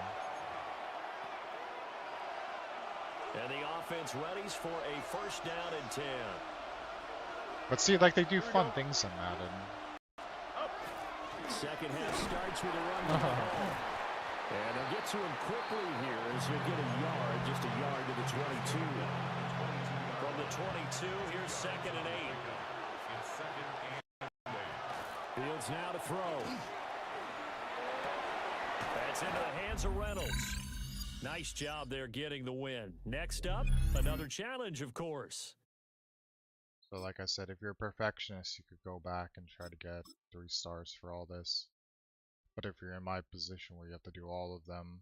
B: And the offense readies for a first down and 10.
A: But see, like they do fun things in Madden.
B: Second half starts with a run. And they'll get to him quickly here as he'll get a yard, just a yard to the 22. From the 22, here's second and 8. Fields now to throw. That's into the hands of Reynolds. Nice job there getting the win. Next up, another challenge, of course.
A: So like I said, if you're a perfectionist, you could go back and try to get 3 stars for all this. But if you're in my position where you have to do all of them,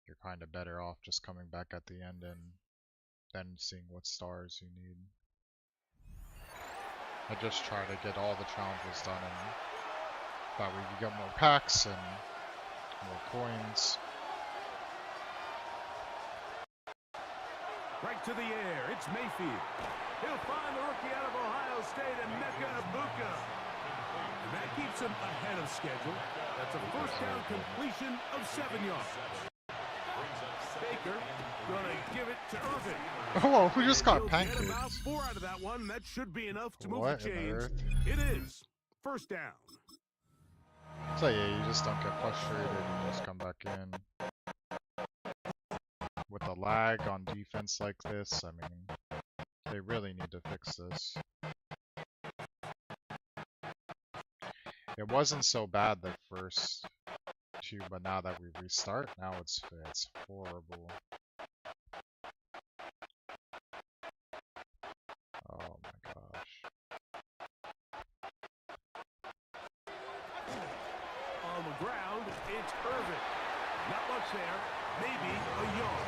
A: you're kind of better off just coming back at the end and then seeing what stars you need. I just try to get all the challenges done, and that way you get more packs and more coins.
H: Right to the air, it's Mayfield. He'll find the rookie out of Ohio State, and Mecca Ibuka. And that keeps him ahead of schedule. That's a first down completion of 7 yards. Baker gonna give it to Irvin.
A: Oh, who just got pancaked?
H: About 4 out of that one. That should be enough to move
A: What
H: the
A: in the
H: chains.
A: earth?
H: It is first down.
A: So yeah, you just don't get frustrated, you just come back in. With the lag on defense like this, I mean, they really need to fix this. It wasn't so bad the first 2, but now that we restart, now it's horrible. Oh my gosh.
H: On the ground, it's Irvin. Not much there, maybe a yard.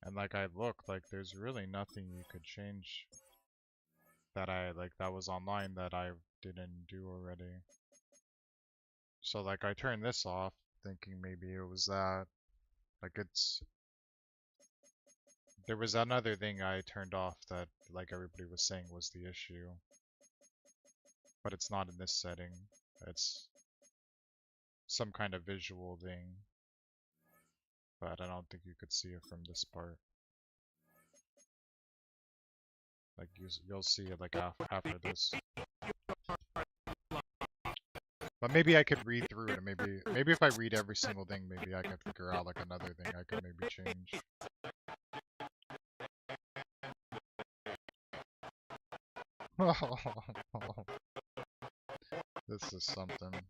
A: And like I looked, like there's really nothing you could change that that was online that I didn't do already. So like I turned this off thinking maybe it was that. Like there was another thing I turned off that like everybody was saying was the issue. But it's not in this setting. It's some kind of visual thing. But I don't think you could see it from this part. Like you'll see it like after this. But maybe I could read through it, and maybe if I read every single thing, maybe I can figure out like another thing I could maybe change. This is something.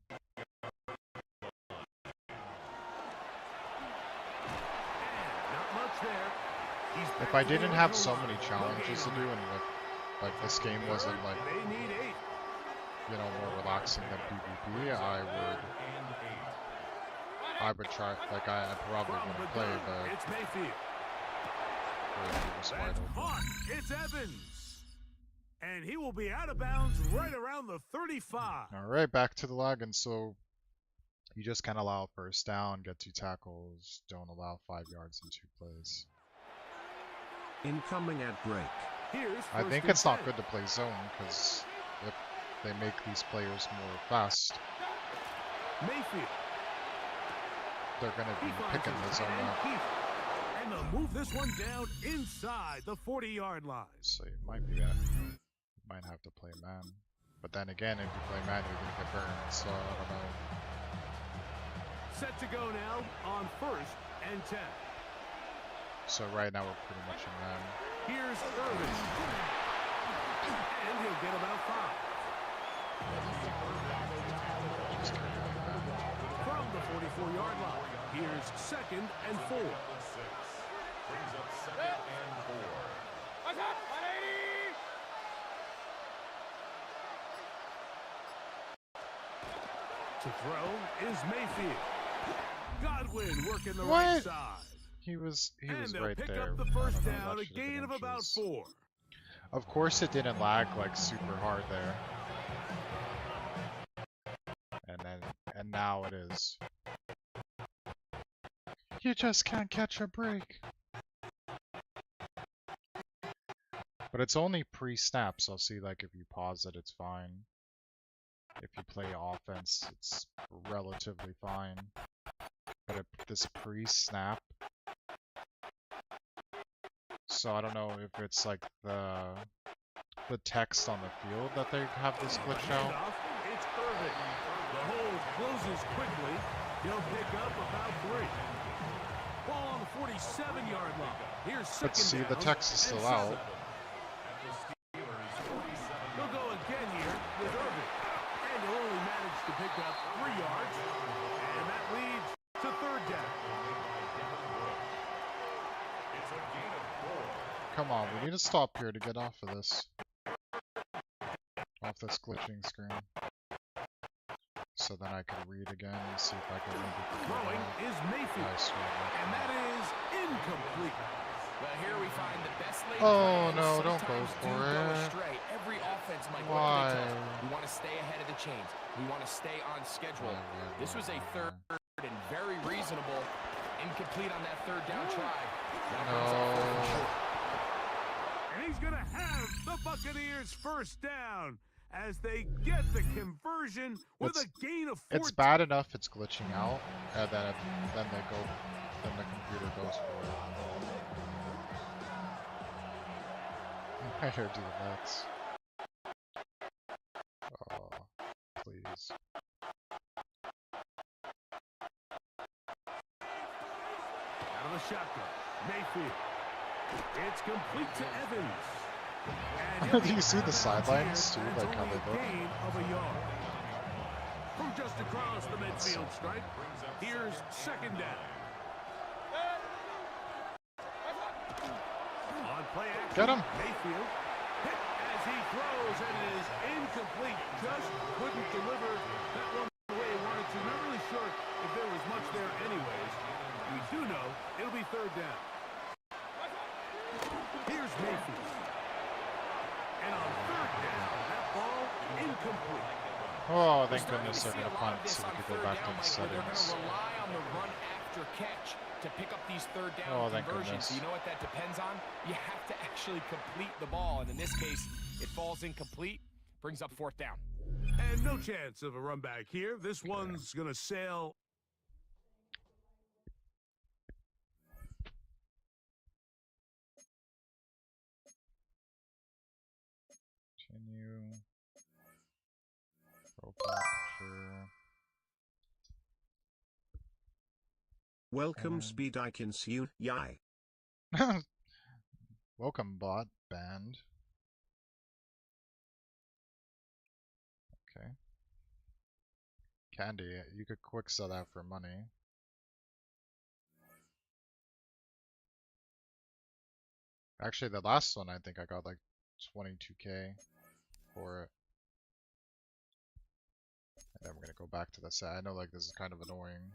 A: If I didn't have so many challenges to do, and like this game wasn't like, you know, more relaxing than PvP, I would try. Like I probably wouldn't play, but
H: it's Mayfield. It's Evans, and he will be out of bounds right around the 35.
A: All right, back to the login. So you just can't allow first down, get 2 tackles, don't allow 5 yards in 2 plays.
G: Incoming at break.
A: I think it's not good to play zone because if they make these players more fast,
H: Mayfield.
A: They're going to be picking the zone up.
H: And they'll move this one down inside the 40-yard line.
A: So it might be that. You might have to play man. But then again, if you play man, you're going to get burned. So I don't know.
H: Set to go now on 1st and 10.
A: So right now we're pretty much in man.
H: Here's Irvin. And he'll get about 5.
A: Just carry on man.
H: From the 44-yard line, here's 2nd and 4.
F: Brings up 2nd and 4.
H: To throw is Mayfield. Godwin working the
A: What?
H: right side.
A: He was
H: they'll
A: right
H: pick
A: there.
H: up the
A: I
H: first
A: don't know,
H: down,
A: that
H: a
A: should have
H: gain
A: been
H: of about
A: inches.
H: 4.
A: Of course it didn't lag like super hard there. And now it is. You just can't catch a break. But it's only pre-snap, so I'll see like if you pause it, it's fine. If you play offense, it's relatively fine. But if this pre-snap, so I don't know if it's like the text on the field that they have this glitch out.
H: It's Irvin. The hole closes quickly. He'll pick up about 3. Ball on the 47-yard line. Here's 2nd
A: But see, the
H: down
A: text is
H: and
A: still
H: 7.
A: out.
H: He'll go again here with Irvin. And he'll only manage to pick up 3 yards. And that leads to 3rd down.
F: It's a gain of 4.
A: Come on, we need to stop here to get off of this. Off this glitching screen. So then I can read again and see if I can read it.
H: Throwing is Mayfield. And that is incomplete.
C: Well, here we find the best laid
A: Oh
C: plans
A: no, don't go
C: sometimes do
A: for
C: go
A: it.
C: astray. Every offense, Mike,
A: Why?
C: what do they tell us? We want to stay ahead of the chains. We want to stay on schedule. This was a 3rd and very reasonable. Incomplete on that 3rd down try. Now brings up 4th and short.
H: And he's going to have the Buccaneers first down as they get the conversion with a gain of 14.
A: It's bad enough it's glitching out, and then the computer goes for it. I heard do the Mets. Oh, please.
H: Out of the shotgun, Mayfield. It's complete to Evans.
A: Do you see the sidelines too, like how they look?
H: Gain of a yard. From just across the midfield stripe, here's 2nd down. On play action,
A: Get him.
H: Mayfield hit as he throws, and it is incomplete. Just couldn't deliver that one the way he wanted to. Not really sure if there was much there anyways. We do know it'll be 3rd down. Here's Mayfield. And on 3rd down, that ball incomplete.
A: Oh, thank goodness they're gonna punt so we can go back to the
C: They're going
A: settings.
C: to rely on the run after catch to pick up these 3rd down
A: Oh, thank
C: conversions.
A: goodness.
C: You know what that depends on? You have to actually complete the ball, and in this case, it falls incomplete, brings up 4th down.
H: And no chance of a run back here. This one's going to sail
A: profile picture.
G: Welcome, Speed Icons you yai.
A: Welcome, bot band. Okay. Candy, you could quick sell that for money. Actually, the last one I think I got like 22k for it. And then we're gonna go back to the set. I know like this is kind of annoying.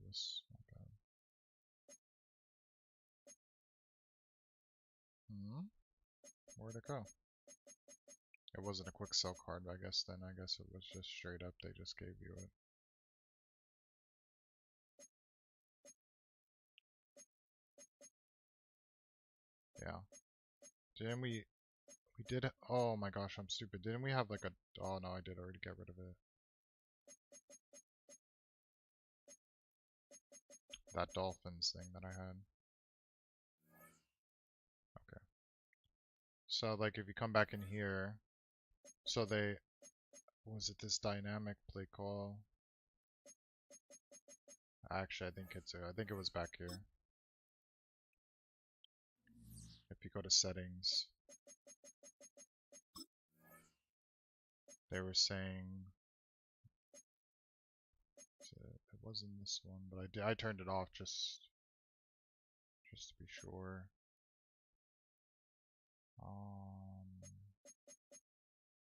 A: This not bad. Where'd it go? It wasn't a quick sell card, I guess then. I guess it was just straight up, they just gave you it. Yeah. Didn't we did, oh my gosh, I'm stupid. Didn't we have like a, oh no, I did already get rid of it. That Dolphins thing that I had. Okay. So like if you come back in here, so they, was it this dynamic play call? Actually, I think it was back here. If you go to settings, they were saying, it wasn't this one, but I turned it off just to be sure.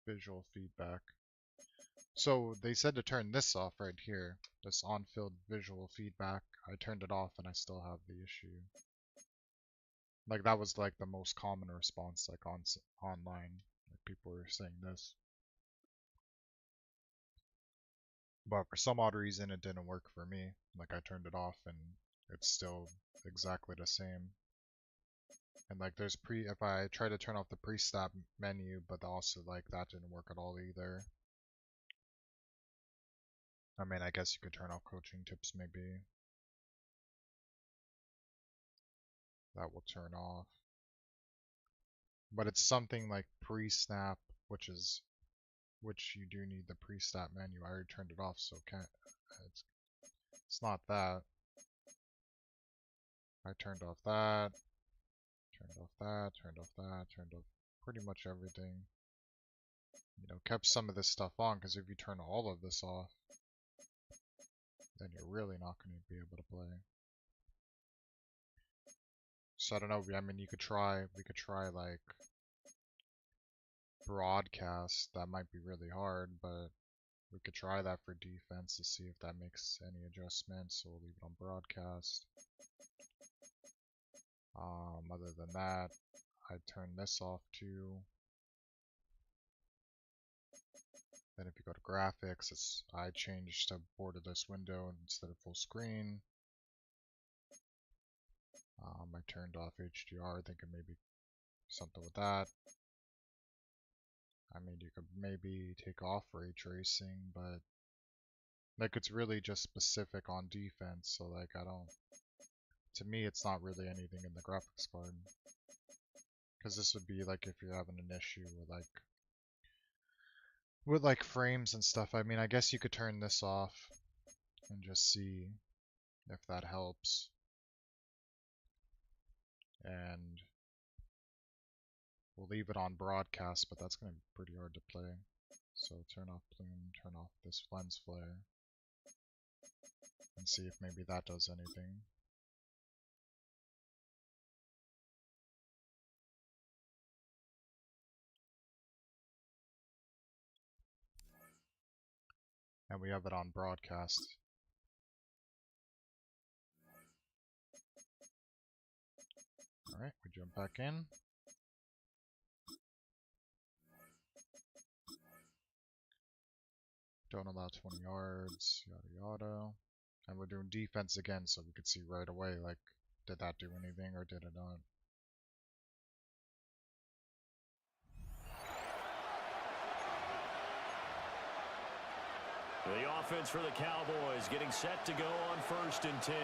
A: Visual feedback. So they said to turn this off right here, this on-field visual feedback. I turned it off and I still have the issue. Like that was like the most common response like online. Like people were saying this. But for some odd reason it didn't work for me. Like I turned it off and it's still exactly the same. And like there's if I try to turn off the pre-snap menu, but also like that didn't work at all either. I mean, I guess you could turn off coaching tips maybe. That will turn off. But it's something like pre-snap, which you do need the pre-snap menu. I already turned it off, so it's not that. I turned off that, turned off that, turned off that, turned off pretty much everything. You know, kept some of this stuff on, because if you turn all of this off, then you're really not going to be able to play. So I don't know, I mean, we could try like broadcast. That might be really hard, but we could try that for defense to see if that makes any adjustments. So we'll leave it on broadcast. Other than that, I'd turn this off too. Then if you go to graphics, I changed to borderless window instead of full screen. I turned off HDR, thinking maybe something with that. I mean, you could maybe take off ray tracing, but like it's really just specific on defense, so like to me it's not really anything in the graphics card. Because this would be like if you're having an issue with like frames and stuff. I mean, I guess you could turn this off and just see if that helps. And we'll leave it on broadcast, but that's going to be pretty hard to play. So turn off plume, turn off this lens flare, and see if maybe that does anything. And we have it on broadcast. Alright, we jump back in. Don't allow 20 yards, yada yada. And we're doing defense again, so we could see right away, like, did that do anything or did it not?
B: The offense for the Cowboys getting set to go on 1st and 10.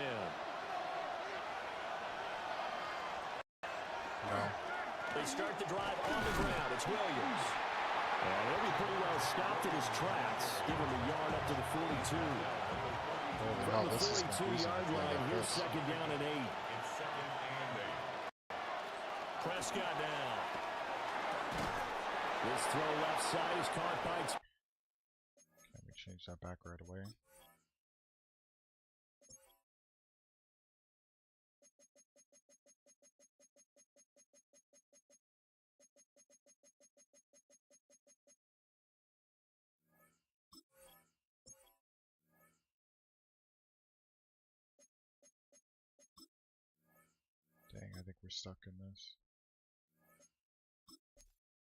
A: No.
B: They start the drive on the ground. It's Williams. And he'll be pretty well stopped in his tracks. Give him a yard up to the 42. From the 42-yard line, here's second down and 8. Prescott now. This throw left side is caught by...
A: Let me change that back right away. Dang, I think we're stuck in this.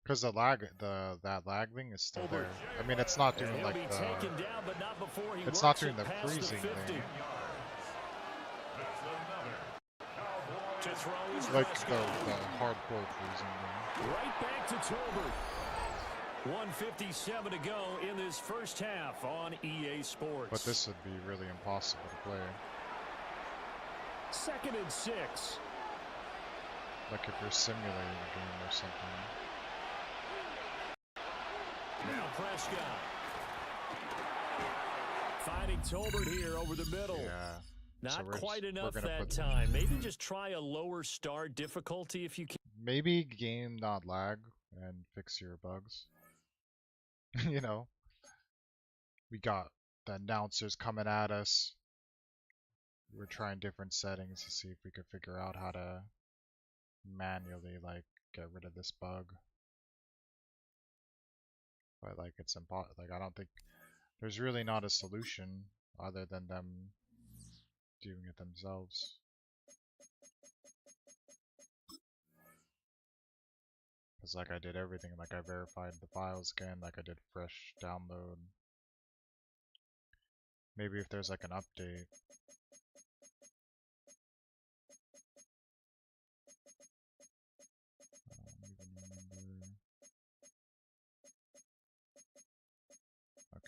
A: Because the lag, that lag thing is still there. I mean, it's not doing like the, it's not doing the freezing thing. Like the hardcore freezing thing.
B: Right back to Tolbert. 1:57 to go in this first half on EA Sports.
A: But this would be really impossible to play.
B: 2nd and 6.
A: Like if you're simulating a game or something.
B: Now Prescott. Finding Tolbert here over the middle.
A: Yeah.
B: Not
A: so
B: quite enough that time. Maybe just try a lower start difficulty if you can.
A: Maybe game not lag and fix your bugs. You know. We got the announcers coming at us. We're trying different settings to see if we could figure out how to manually like get rid of this bug. But like it's impossible. Like I don't think there's really not a solution other than them doing it themselves. Because like I did everything, like I verified the files again, like I did fresh download. Maybe if there's like an update.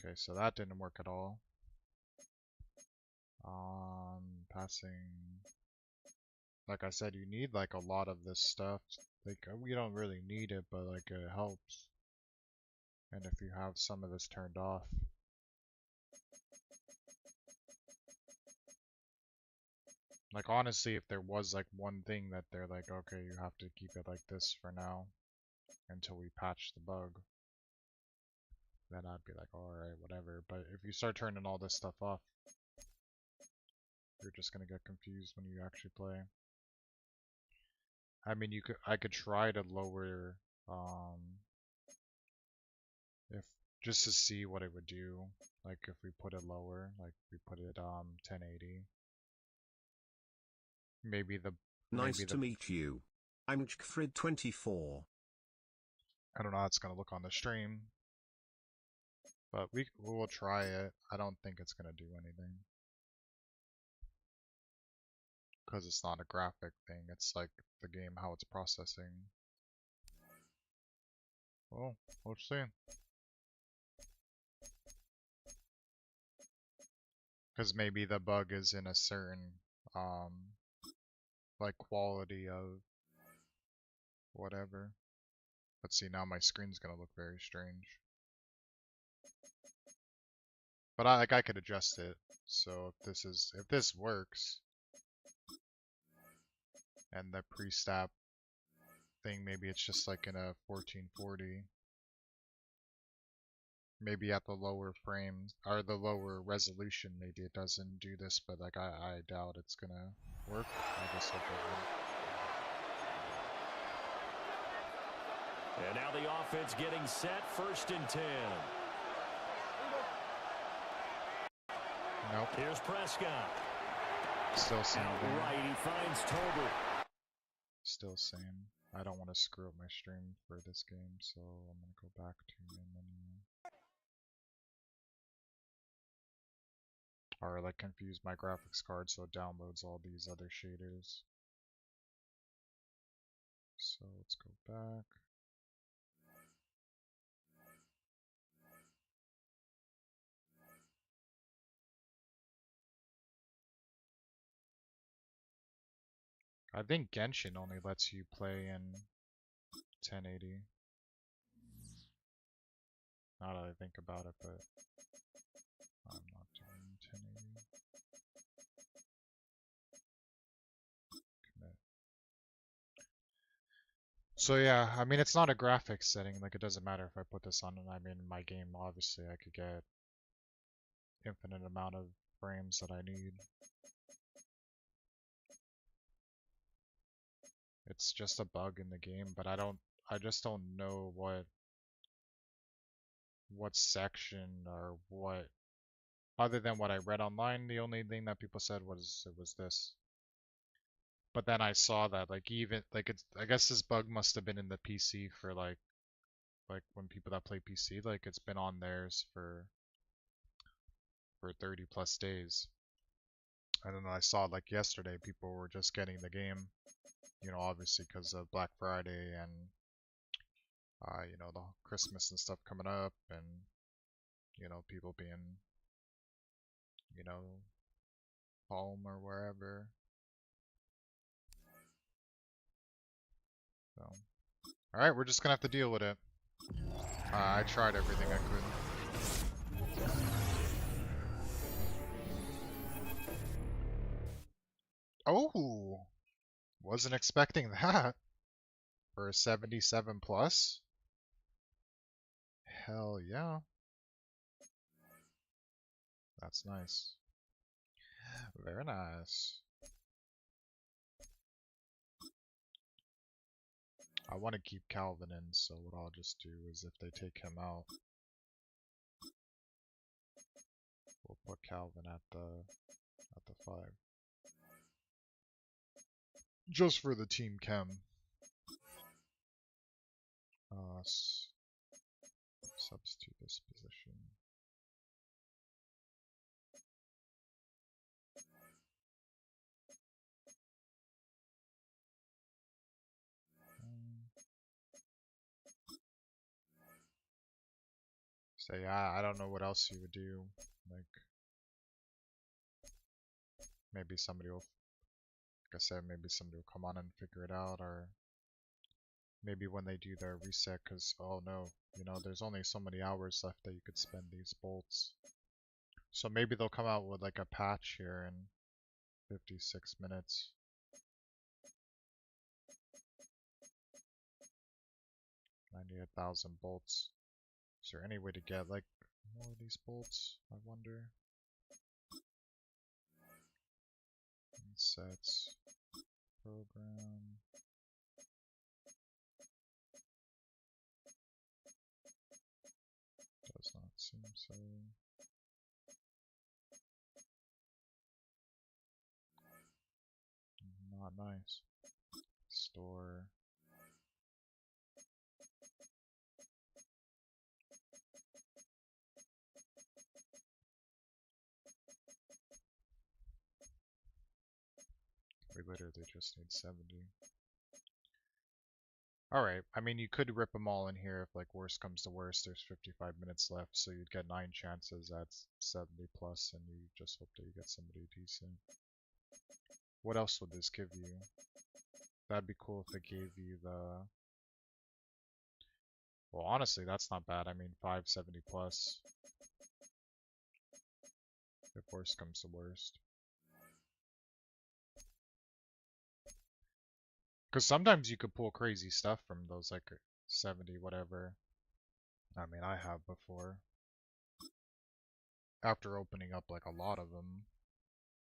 A: Okay, so that didn't work at all. Passing. Like I said, you need like a lot of this stuff. Like we don't really need it, but like it helps. And if you have some of this turned off. Like honestly, if there was like one thing that they're like, okay, you have to keep it like this for now until we patch the bug, then I'd be like, alright, whatever. But if you start turning all this stuff off, you're just gonna get confused when you actually play. I mean, I could try to lower, if just to see what it would do. Like if we put it lower, like we put it 1080.
G: Nice to meet you. I'm Jkfrid24.
A: I don't know how it's gonna look on the stream, but we will try it. I don't think it's gonna do anything because it's not a graphic thing. It's like the game, how it's processing. Well, we'll see. Because maybe the bug is in a certain like quality of whatever. Let's see, now my screen's gonna look very strange. But I could adjust it. So if this works and the pre-step thing, maybe it's just like in a 1440. Maybe at the lower frames or the lower resolution, maybe it doesn't do this, but like I doubt it's gonna work. I just hope it will.
B: And now the offense getting set, 1st and 10.
A: Nope.
B: Here's Prescott.
A: Still same.
B: Right, he finds Tolbert.
A: Still same. I don't want to screw up my stream for this game, so I'm gonna go back to main menu. Or like confuse my graphics card so it downloads all these other shaders. So let's go back. I think Genshin only lets you play in 1080. Now that I think about it, but I'm not doing 1080. Commit. So yeah, I mean it's not a graphics setting, like it doesn't matter if I put this on and I'm in my game, obviously I could get infinite amount of frames that I need. It's just a bug in the game, but I just don't know what section or what, other than what I read online, the only thing that people said was it was this. But then I saw that like even like it's, I guess this bug must have been in the PC for like when people that play PC, like it's been on theirs for 30 plus days. And then I saw like yesterday people were just getting the game, you know, obviously because of Black Friday and you know, the Christmas and stuff coming up, and you know, people being, you know, home or wherever. So, all right, we're just gonna have to deal with it. I tried everything I could. Oh, wasn't expecting that for a 77 plus. Hell yeah. That's nice. Very nice. I want to keep Calvin in, so what I'll just do is if they take him out, we'll put Calvin at the 5. Just for the team chem. Substitute this position. So yeah, I don't know what else you would do. Like, maybe somebody will, like I said, maybe somebody will come on and figure it out, or maybe when they do their reset, because, oh no, you know, there's only so many hours left that you could spend these bolts. So maybe they'll come out with like a patch here in 56 minutes. $98,000 bolts. Is there any way to get like more of these bolts? I wonder. Sets. Program. Does not seem so. Not nice. Store. We literally just need 70. Alright, I mean you could rip them all in here if like worst comes to worst, there's 55 minutes left, so you'd get 9 chances at 70 plus, and you just hope that you get somebody decent. What else would this give you? That'd be cool if it gave you the... Well, honestly, that's not bad. I mean, 570 plus. If worst comes to worst. Because sometimes you could pull crazy stuff from those, like, 70 whatever. I mean, I have before. After opening up, like, a lot of them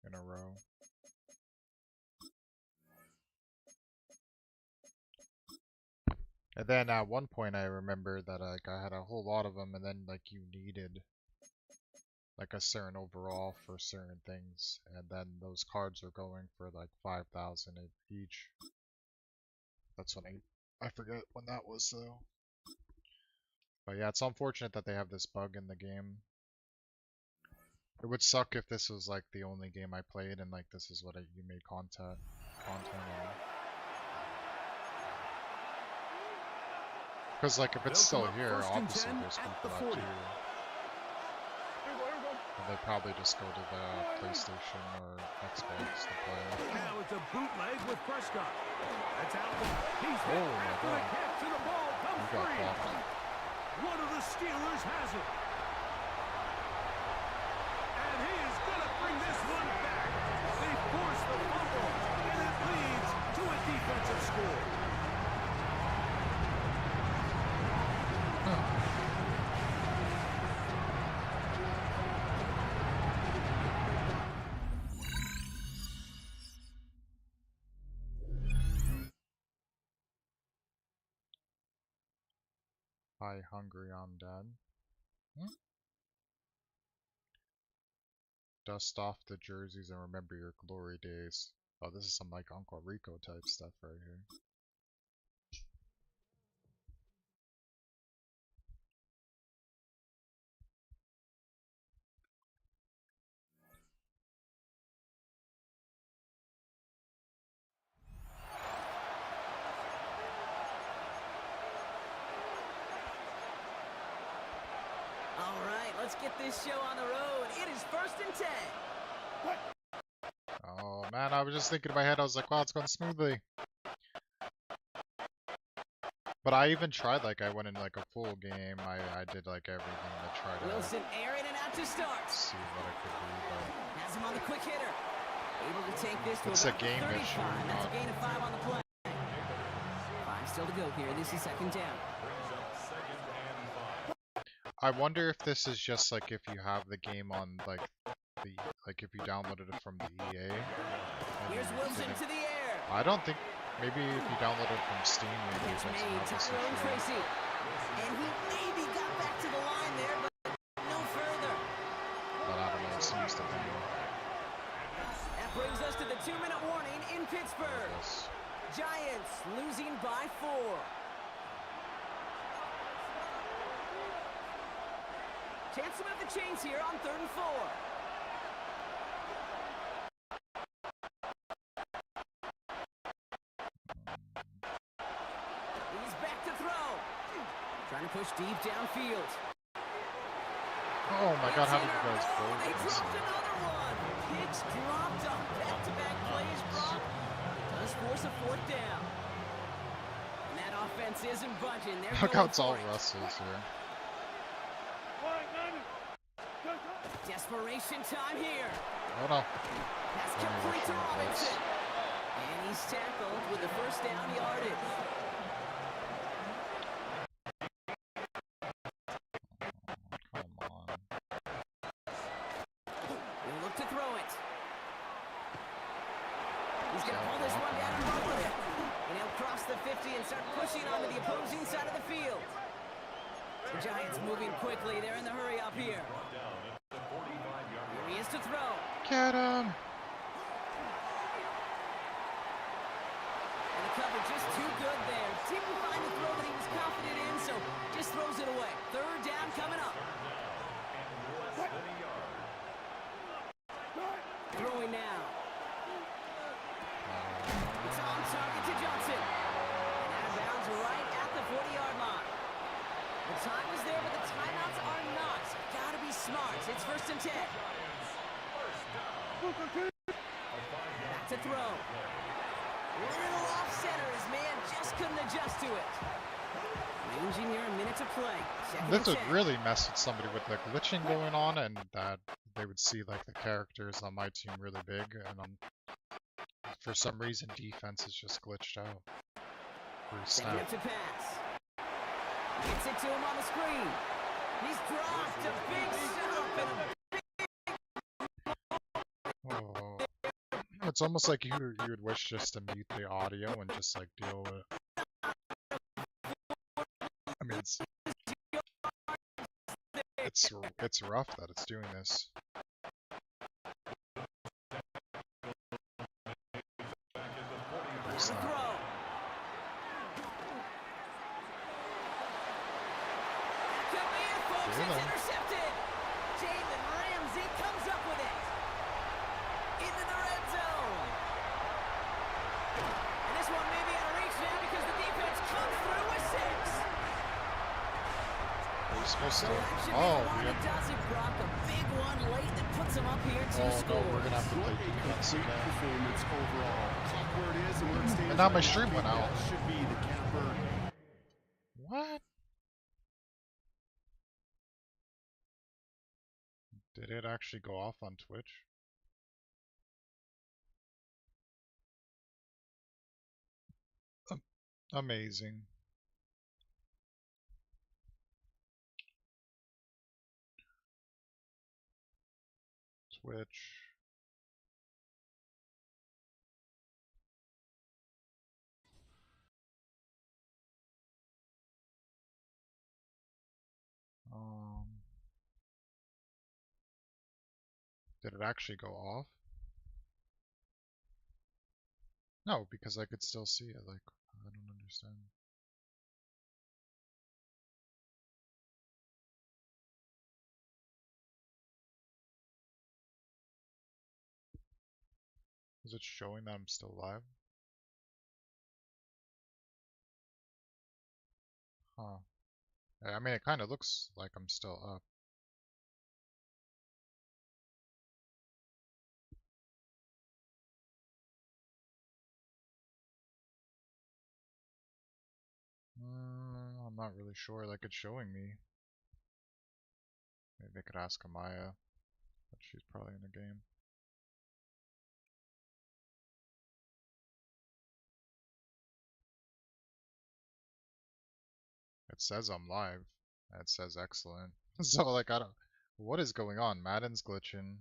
A: in a row. And then at one point I remember that like I had a whole lot of them, and then like you needed like a certain overall for certain things, and then those cards were going for like 5,000 each. That's when I forget when that was though. But yeah, it's unfortunate that they have this bug in the game. It would suck if this was like the only game I played and like this is what you made content on. Because like if it's still here, obviously there's people that do. And they probably just go to the PlayStation or Xbox to play.
H: Now it's a bootleg with Prescott. That's out. He's
A: oh my god.
H: three. One of the Steelers has it. And he is going to bring this one back. They force the fumble, and it leads to a defensive score.
A: Hi, hungry, I'm dead. Dust off the jerseys and remember your glory days. Oh, this is some like Uncle Rico type stuff right here.
D: All right, let's get this show on the road. It is 1st and 10.
A: Oh man, I was just thinking in my head, I was like, wow, it's going smoothly. But I even tried, like, I went in like a full game. I did like everything to try to
D: Wilson airing it out to start.
A: see what I could do, but
D: Has him on the quick hitter. Able to take this to
A: it's a
D: about
A: game
D: 35.
A: issue.
D: That's a
A: Not,
D: gain of 5 on the play. 5 still to go here. This is 2nd down.
A: I wonder if this is just like if you have the game on like if you downloaded it from the EA.
D: Here's Wilson to the air.
A: I don't think. Maybe if you download it from Steam, maybe it
D: It's
A: doesn't
D: made
A: have this
D: Tyrone
A: issue.
D: Tracy. And he maybe got back to the line there, but no further.
A: But I don't know. It seems to be.
D: That brings us to the 2-minute warning in Pittsburgh.
A: Yes.
D: Giants losing by 4. Chance to move the chains here on 3rd and 4. He's back to throw. Trying to push deep downfield.
A: Oh my God! How did you guys
D: They
A: both miss
D: dropped
A: it?
D: another one. Hicks dropped on back-to-back plays, Brock. Does force a 4th down. And that offense isn't budging. They're
A: Look how
D: going
A: it's all
D: for it.
A: Russell's here.
D: Desperation time here.
A: Oh no!
D: Pass
A: Let me
D: complete to
A: watch my
D: Robinson. And he's tackled with the 1st down yardage.
A: Come on!
D: He'll look to throw it. He's going to pull this one down and run with it. And he'll cross the 50 and start pushing onto the opposing side of the field. The Giants moving quickly. They're in the hurry up here. Here he is to throw.
A: Get him!
D: And the cover just too good there. Didn't find the throw that he was confident in, so just throws it away. 3rd down coming up. Throwing now. It's on target to Johnson. And out of bounds right at the 40-yard line. The time is there, but the timeouts are not. Gotta be smart. It's 1st and 10. Back to throw. Little off center. His man just couldn't adjust to it. Ranging here, a minute to play. 2nd
A: This
D: and
A: would
D: 10.
A: really mess with somebody with like glitching going on, and that they would see like the characters on my team really big, and for some reason defense is just glitched out.
D: Setting up to pass. Gets it to him on the screen. He's dropped a big stop and a
A: Oh. It's almost like you would wish just to mute the audio and just like deal with it. I mean, it's rough that it's doing this. First
D: throw.
A: snap.
D: Could be it, folks.
A: Really?
D: It's intercepted. Jalen Ramsey comes up with it. Into the red zone. And this one may be out of reach now because the defense comes through with 6.
A: Are you supposed to?
D: So that should be
A: Oh,
D: the one
A: yeah.
D: that does it, Brock. A big one late that puts him up here to
A: Oh no,
D: score.
A: we're gonna have to play defense
E: Great
A: again.
E: performance overall. Clock where it is and where it stays.
A: And now my
E: right
A: stream went out.
E: That should be the capper.
A: What? Did it actually go off on Twitch? Amazing. Twitch. Did it actually go off? No, because I could still see it. Like, I don't understand. Is it showing that I'm still live? Huh. I mean, it kind of looks like I'm still up. I'm not really sure. Like, it's showing me. Maybe I could ask Amaya, but she's probably in the game. It says I'm live. It says excellent. So, like, I don't... What is going on? Madden's glitching.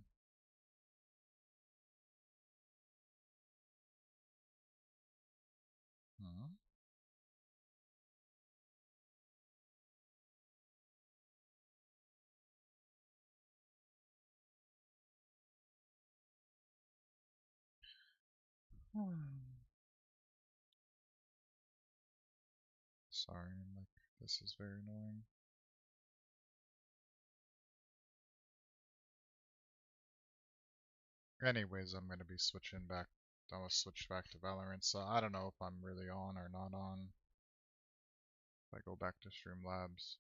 A: Hmm? Sorry, like, this is very annoying. Anyways, I'm gonna be switching back. I was switched back to Valorant, so I don't know if I'm really on or not on. If I go back to Streamlabs,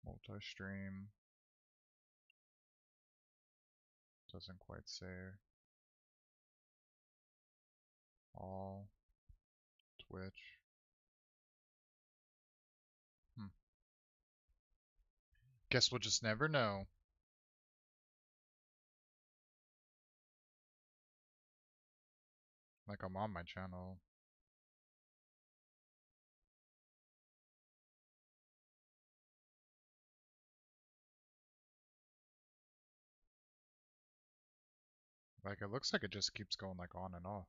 A: multi-stream, doesn't quite say. All, Twitch. Guess we'll just never know. Like, I'm on my channel. Like, it looks like it just keeps going like on and off.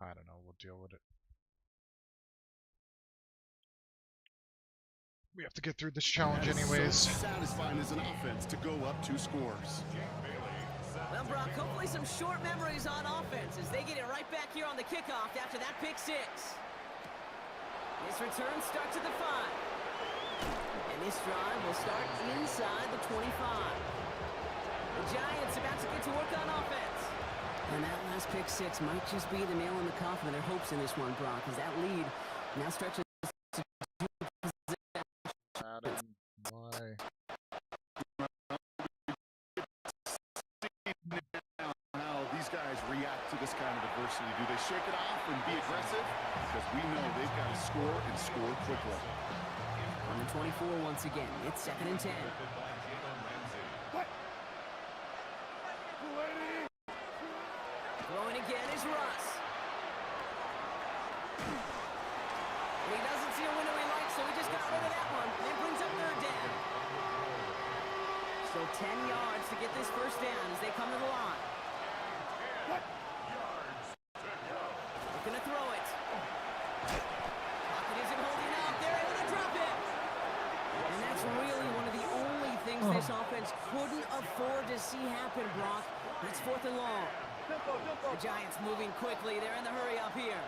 A: I don't know, we'll deal with it. We have to get through this challenge anyways.
E: So satisfying as an offense to go up 2 scores.
D: Well, Brock, hopefully some short memories on offense as they get it right back here on the kickoff after that pick 6. This return starts at the 5. And this drive will start inside the 25. The Giants about to get to work on offense. And that last pick 6 might just be the nail in the coffin of their hopes in this one, Brock, as that lead now stretches.
A: Madden, why?
E: How these guys react to this kind of adversity. Do they shake it off and be aggressive? Because we know they've got to score and score quickly.
D: On the 24 once again, it's 2nd and 10. Throwing again is Russ. And he doesn't see a window he likes, so he just got rid of that one. And brings up 3rd down. So 10 yards to get this first down as they come to the line. Looking to throw it. Pocket isn't holding up. They're able to drop it. And that's really one of the only things this offense couldn't afford to see happen, Brock. It's 4th and long. The Giants moving quickly. They're in the hurry up here.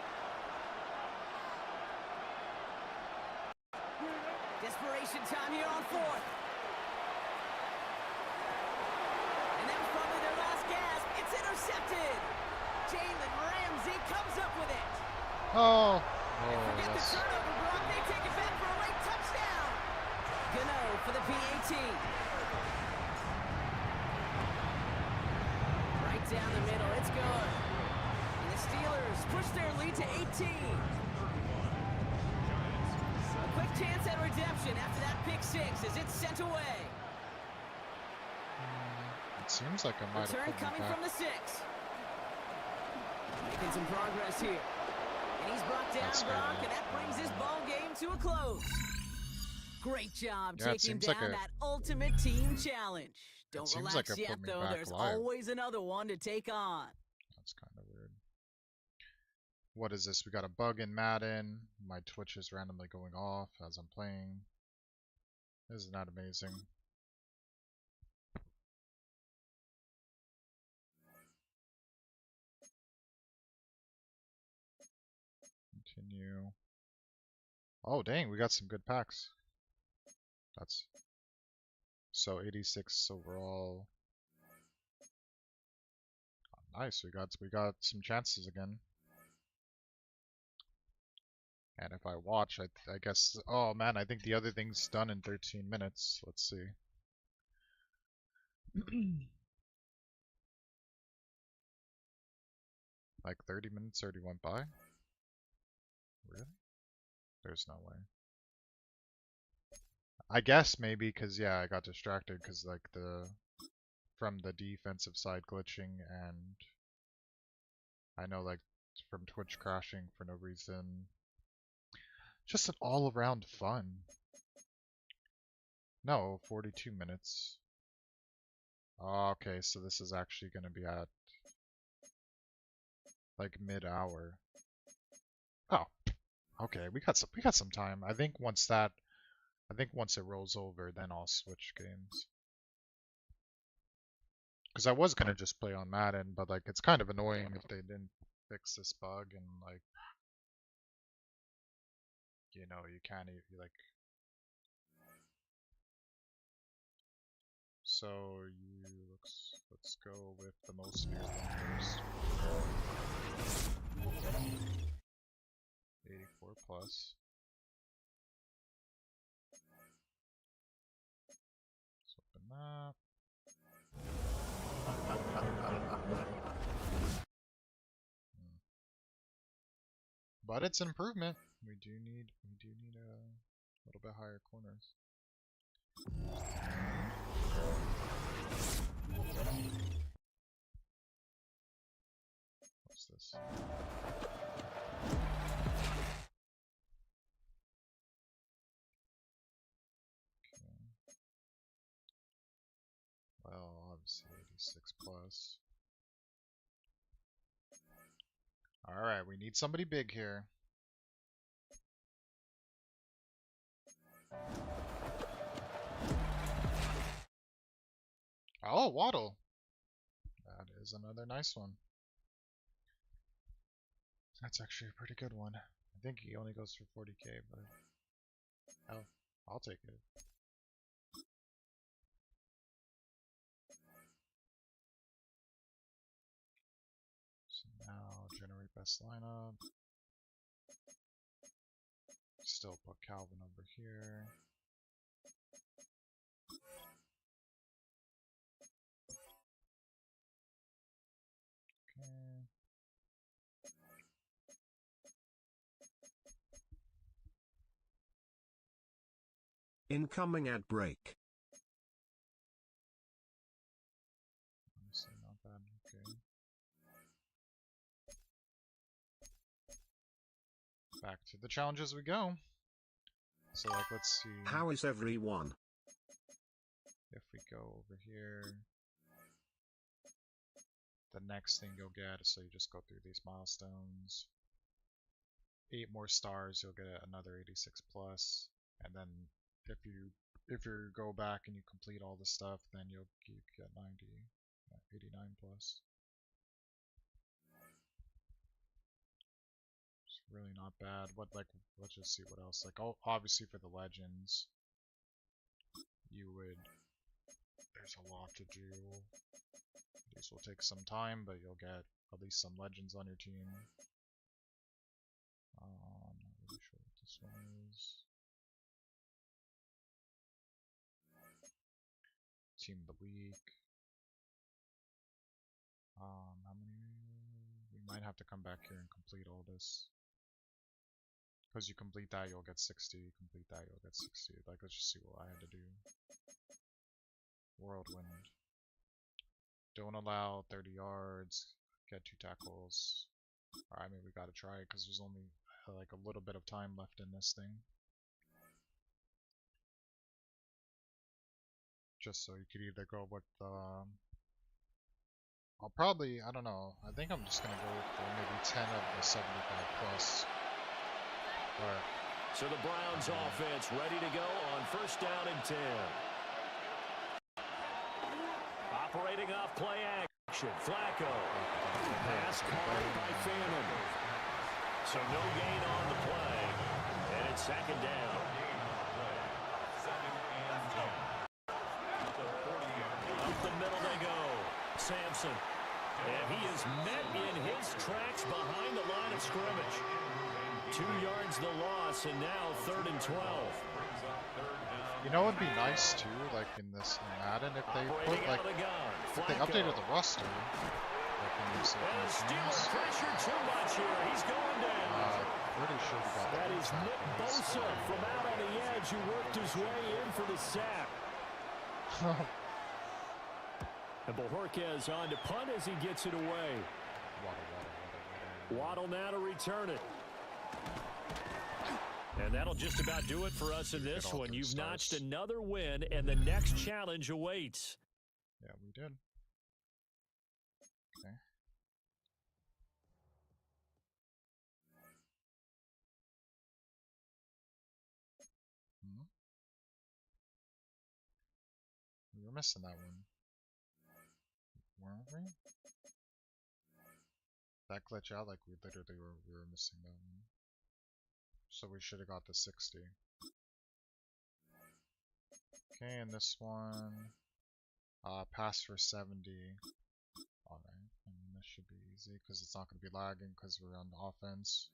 D: Desperation time here on 4th. And that was probably their last gasp. It's intercepted. Jalen Ramsey comes up with it.
A: Oh.
D: And forget the turnover, Brock. They take it back for a late touchdown. Gano for the PAT. Right down the middle. It's good. And the Steelers push their lead to 18. A quick chance at redemption after that pick six as it's sent away.
A: It seems like I might have
D: Return
A: put
D: coming
A: me
D: from
A: back.
D: the 6. Making some progress here. And he's brought down
A: That's
D: Brock,
A: good.
D: and that brings this ball game to a close. Great job
A: Yeah, it
D: taking
A: seems
D: down
A: like
D: that ultimate team challenge. Don't
A: seems
D: relax
A: like it
D: yet,
A: put me
D: though.
A: back
D: There's
A: live.
D: always another one to take on.
A: That's kind of weird. What is this? We got a bug in Madden. My Twitch is randomly going off as I'm playing. Isn't that amazing? Continue. Oh, dang, we got some good packs. That's so 86 overall. Nice, we got some chances again. And if I watch, I guess, oh man, I think the other thing's done in 13 minutes. Let's see. Like 30 minutes already went by? Really? There's no way. I guess maybe because, yeah, I got distracted because, like, from the defensive side glitching, and I know, like, from Twitch crashing for no reason. Just an all-around fun. No, 42 minutes. Oh, okay, so this is actually going to be at, like, mid-hour. Oh, okay, we got some time. I think once it rolls over, then I'll switch games. Because I was gonna just play on Madden, but like it's kind of annoying if they didn't fix this bug and like, you know, you can't even like. So let's go with the most feared one first. 84 plus. Let's open that. But it's an improvement. We do need a little bit higher corners. What's this? Okay. Well, obviously 86 plus. Alright, we need somebody big here. Oh, Waddle. That is another nice one. That's actually a pretty good one. I think he only goes for 40k, but hell, I'll take it. So now generate best lineup. Still put Calvin over here. Okay.
G: Incoming ad break.
A: Honestly, not bad. Okay. Back to the challenges we go. So like, let's see.
G: How is everyone?
A: If we go over here, the next thing you'll get is, so you just go through these milestones. 8 more stars, you'll get another 86 plus, and then if you go back and you complete all the stuff, then you get 89 plus. It's really not bad. Let's just see what else. Like, obviously for the legends, there's a lot to do. These will take some time, but you'll get at least some legends on your team. I'm not really sure what this one is. Team of the week. How many? We might have to come back here and complete all this. Because you complete that, you'll get 60. You complete that, you'll get 60. Like, let's just see what I had to do. Whirlwind. Don't allow 30 yards. Get 2 tackles. I mean, we gotta try it because there's only like a little bit of time left in this thing. Just so you could either go with I'll probably, I don't know, I think I'm just gonna go for maybe 10 of the 75 plus. But
B: so the Browns offense ready to go on 1st down and 10. Operating off play action. Flacco. Pass caught by Fannin. So no gain on the play. And it's 2nd down. Up the middle they go. Sampson. And he is met in his tracks behind the line of scrimmage. 2 yards the loss, and now 3rd and 12.
A: You know, it'd be nice too, like in this in Madden, if they put like if they updated the roster, like in these
B: Steelers pressure too much here. He's going down.
A: Pretty sure we got
B: that is Nick Bosa from out on the edge who worked his way in for the sack. And Bojorquez on to punt as he gets it away. Waddle now to return it. And that'll just about do it for us in this one. You've notched another win, and the next challenge awaits.
A: Yeah, we did. Okay. We were missing that one. Weren't we? That glitch out, like we literally were missing that one. So we should have got the 60. Okay, and this one, pass for 70. Alright, I mean, this should be easy because it's not going to be lagging because we're on the offense.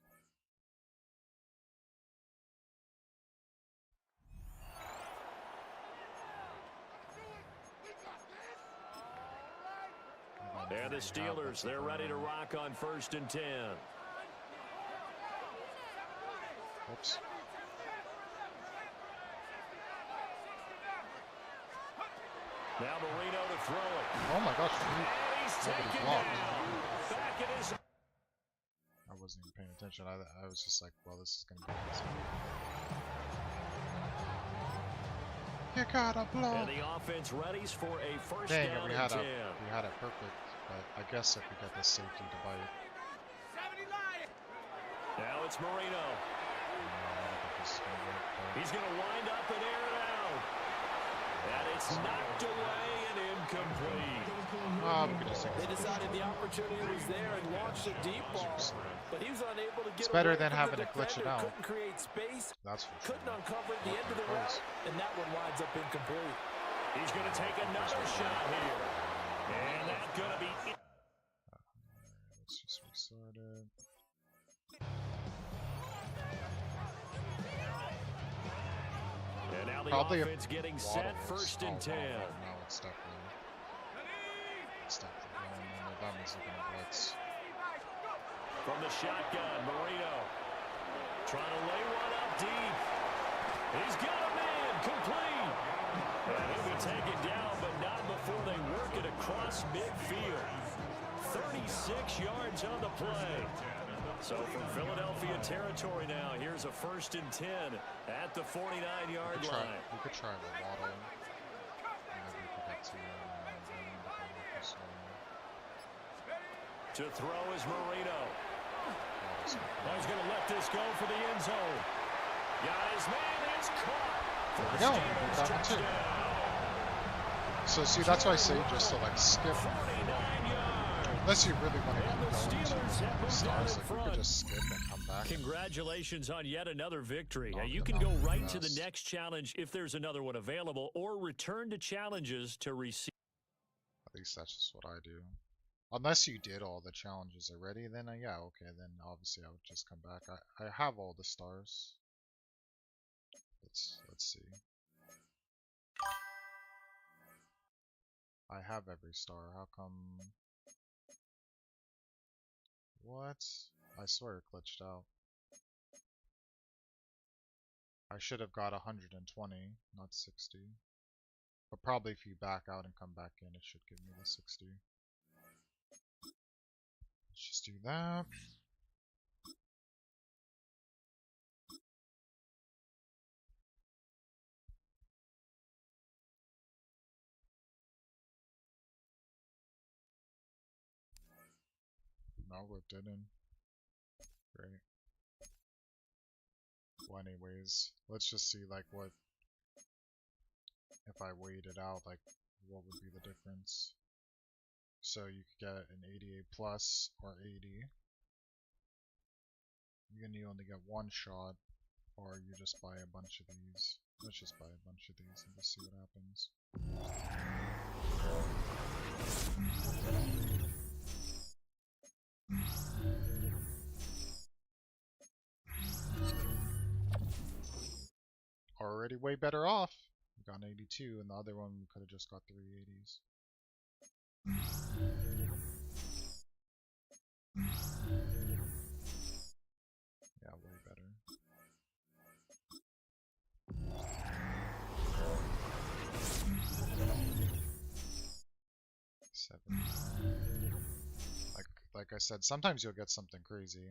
B: They're the Steelers. They're ready to rock on 1st and 10.
A: Oops.
B: Now Marino to throw it.
A: Oh my gosh,
B: he's taken down. Back at his...
A: I wasn't even paying attention. I was just like, well, this is going to be easy. You gotta blow.
B: And the offense readies for a 1st down
A: we
B: and 10.
A: We had it perfect, but I guess if we get this safety to bite.
B: Now it's Marino. He's going to wind up and air it out. And it's knocked away and incomplete.
C: They decided the opportunity was there and launched a deep ball, but he was unable to get
A: It's better
C: away
A: than
C: from
A: having
C: the
A: it glitch it
C: defender.
A: out.
C: Couldn't create space.
A: That's for sure.
C: Couldn't uncover the end of the route, and that one winds up incomplete.
B: He's going to take another shot here. And that's going to be it.
A: Let's just restart it.
B: And now the
A: Probably
B: offense getting set 1st and 10.
A: Now it's definitely going. November's looking at blitz.
B: From the shotgun, Marino trying to lay one up deep. He's got a man, complete. And he'll be taken down, but not before they work it across midfield. 36 yards on the play. So from Philadelphia territory now, here's a 1st and 10 at the 49-yard line.
A: We could try the Waddle. Maybe we could get
B: to throw is Marino. Oh, he's going to let this go for the end zone. Guys, man, it's caught.
A: There we go. So see, that's why I say just to like skip. Unless you really want to keep going to stars, like you could just skip and come back.
B: Congratulations on yet another victory. Now, you can go right to the next challenge if there's another one available, or return to challenges to receive.
A: At least that's just what I do. Unless you did all the challenges already, then yeah, okay, then obviously I would just come back. I have all the stars. Let's see. I have every star. How come? What? I swear it glitched out. I should have got 120, not 60. But probably if you back out and come back in, it should give me the 60. Let's just do that. No, it didn't. Great. Well, anyways, let's just see like what if I weighed it out, like what would be the difference. So you could get an 88 plus or 80. You only get one shot, or you just buy a bunch of these. Let's just buy a bunch of these and just see what happens. Already way better off. We got an 82, and the other one we could have just got 380s. Yeah, way better. Like I said, sometimes you'll get something crazy.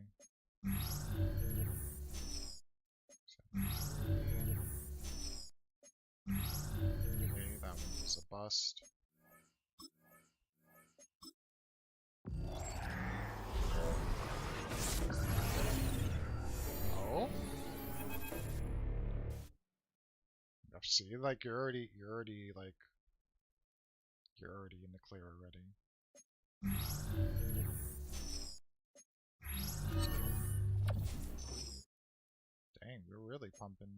A: Okay, that one was a bust. Oh? See, like you're already in the clear already. Dang, we're really pumping.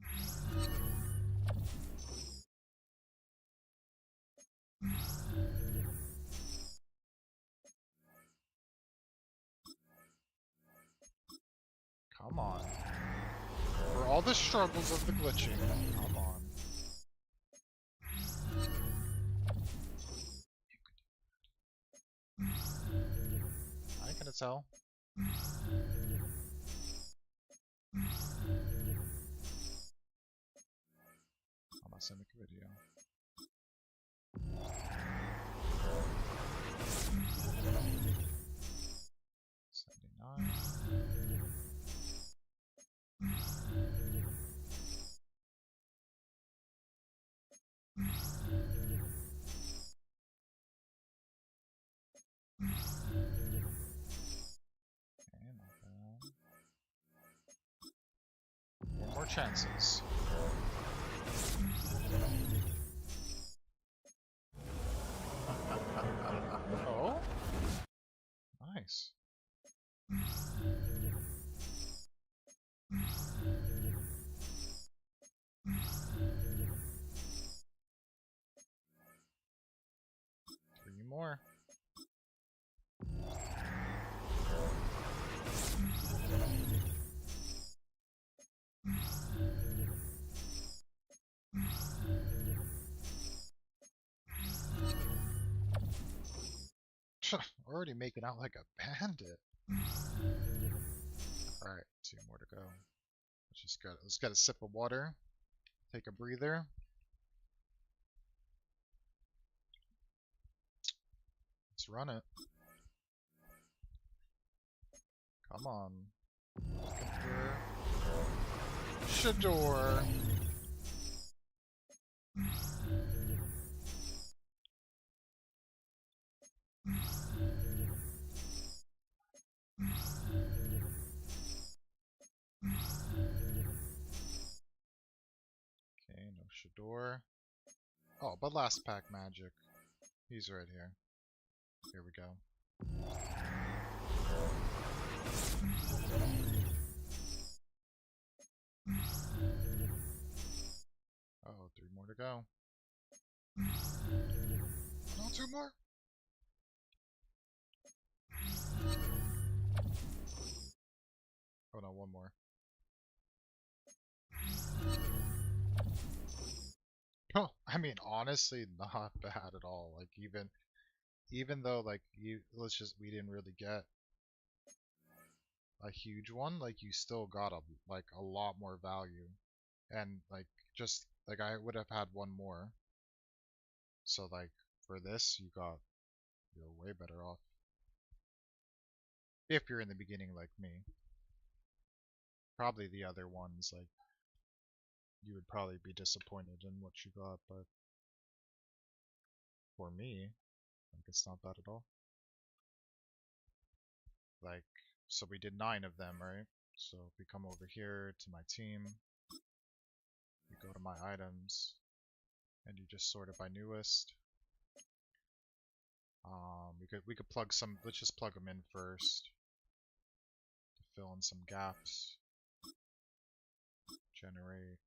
A: Come on. For all the struggles of the glitching, come on. I ain't gonna tell. I'm about to make a video. More chances. Oh? Nice. Three more. Already making out like a bandit. Alright, two more to go. Let's get a sip of water. Take a breather. Let's run it. Come on. Looking for Shador. Okay, no Shador. Oh, but last pack magic. He's right here. Here we go. Oh, three more to go. No, two more. Oh no, one more. Oh, I mean, honestly, not bad at all. Like even though like we didn't really get a huge one, like you still got a lot more value, And like just like I would have had one more. So like for this you're way better off. If you're in the beginning like me. Probably the other ones like you would probably be disappointed in what you got, but for me, like it's not bad at all. Like, so we did 9 of them, right? So if we come over here to my team, you go to my items, and you just sort it by newest. We could plug some. Let's just plug them in first to fill in some gaps. Generate,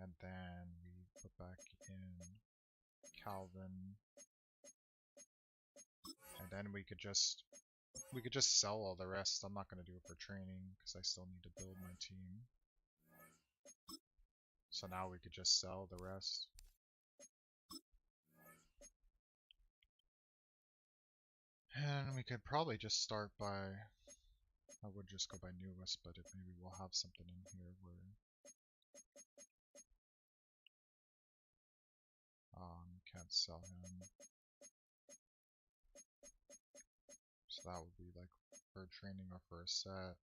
A: and then we put back in Calvin, and then we could just sell all the rest. I'm not gonna do it for training because I still need to build my team. So now we could just sell the rest. And we could probably just start by, I would just go by newest, but maybe we'll have something in here where you can't sell him. So that would be like for training or for a set.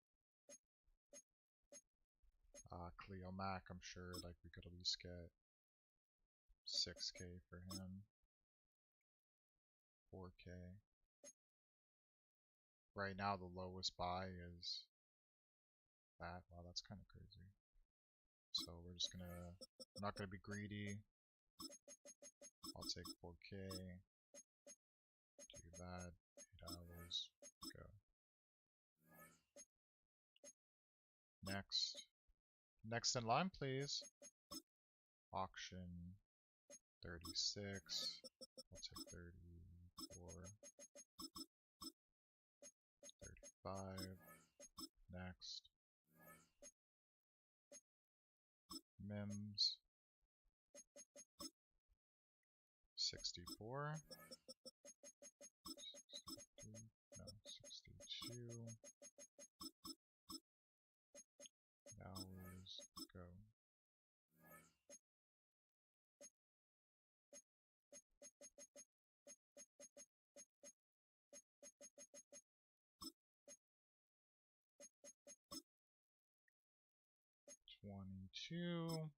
A: Cleo Mac, I'm sure like we could at least get 6k for him. 4k. Right now the lowest buy is that. Wow, that's kind of crazy. So we're not gonna be greedy. I'll take 4k. Do that. 8 hours. Go. Next. Next in line, please. Auction. 36. I'll take 34. 35. Next. Mims. 64. 62. Hours. Go. $22.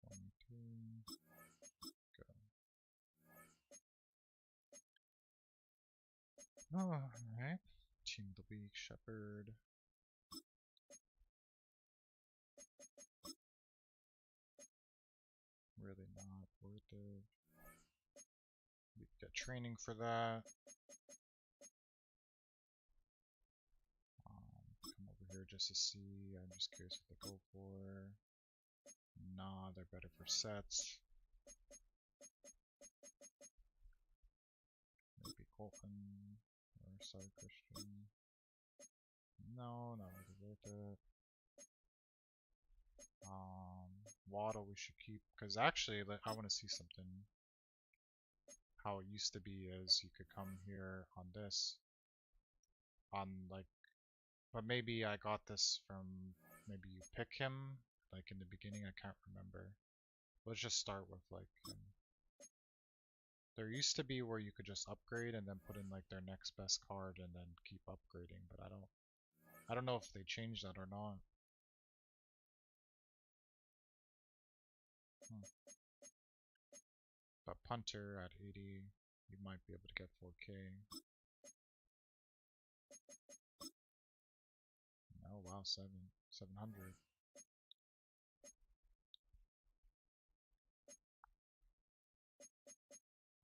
A: 23. Go. Alright. Team of the week, Shepherd. Really not worth it. We could get training for that. Come over here just to see. I'm just curious what they go for. Nah, they're better for sets. Maybe Colton or sorry Christian. No, not really worth it. Waddle we should keep because actually I want to see something. How it used to be is you could come here on this, on like, but maybe I got this from maybe you pick him like in the beginning. I can't remember. Let's just start with like him. There used to be where you could just upgrade and then put in like their next best card and then keep upgrading, but I don't know if they changed that or not. But punter at 80, you might be able to get 4k. Oh wow, 700.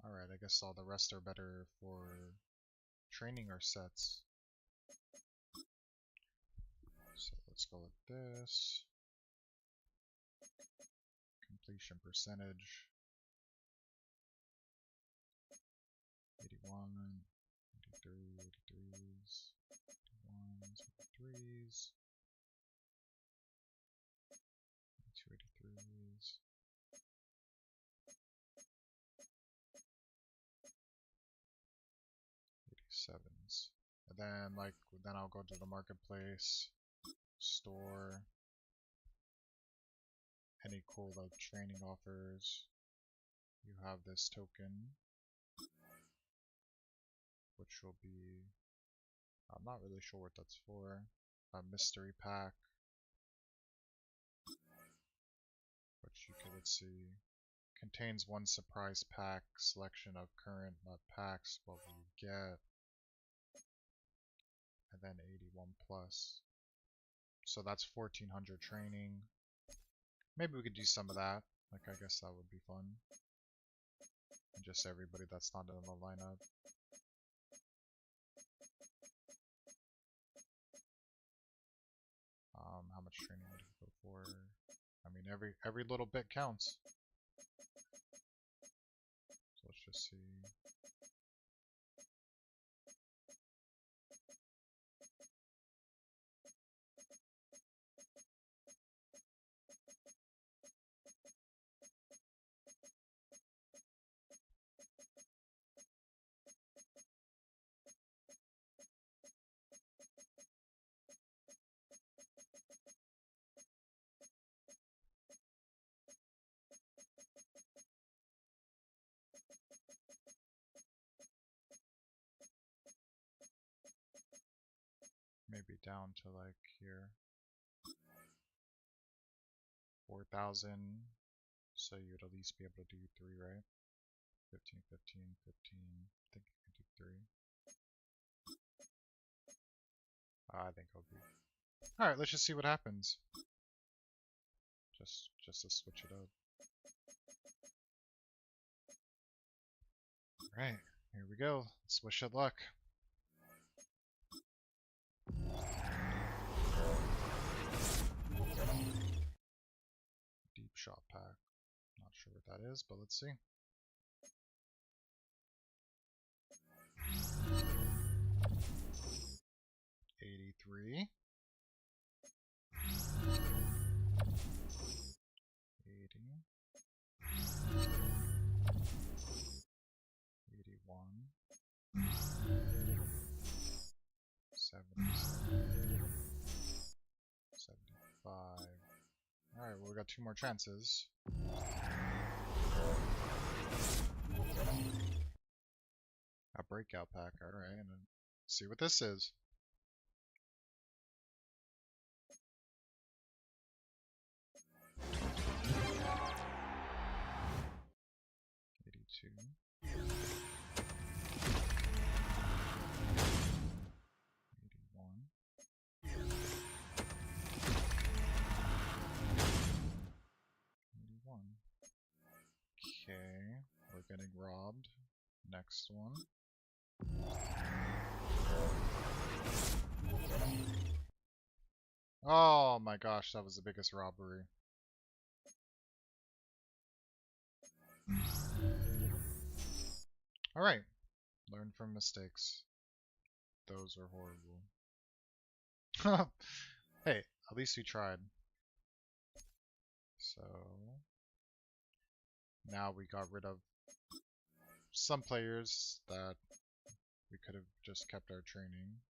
A: Alright, I guess all the rest are better for training or sets. So let's go with this. Completion percentage. 81, 83, 83s, 81s, 83s, 83s. 87s. And then then I'll go to the marketplace, store, any cool like training offers. You have this token, which will be, I'm not really sure what that's for. A mystery pack, which you can, let's see, contains one surprise pack, selection of current packs, what will you get, and then 81 plus. So that's 1400 training. Maybe we could do some of that. Like, I guess that would be fun. And just everybody that's not in the lineup. How much training would you go for? I mean, every little bit counts. So let's just see. Maybe down to like here. 4,000. So you'd at least be able to do 3, right? 15, 15, 15. I think you can do 3. I think I'll be. Alright, let's just see what happens. Just to switch it up. Alright, here we go. Let's wish it luck. Deep shot pack. Not sure what that is, but let's see. $83. 80. 81. 77. 75. Alright, well, we got 2 more chances. A breakout pack, alright, and then see what this is. Okay, we're getting robbed. Next one. Oh my gosh, that was the biggest robbery. Alright, learn from mistakes. Those are horrible. Hey, at least we tried. So now we got rid of some players that we could have just kept our training.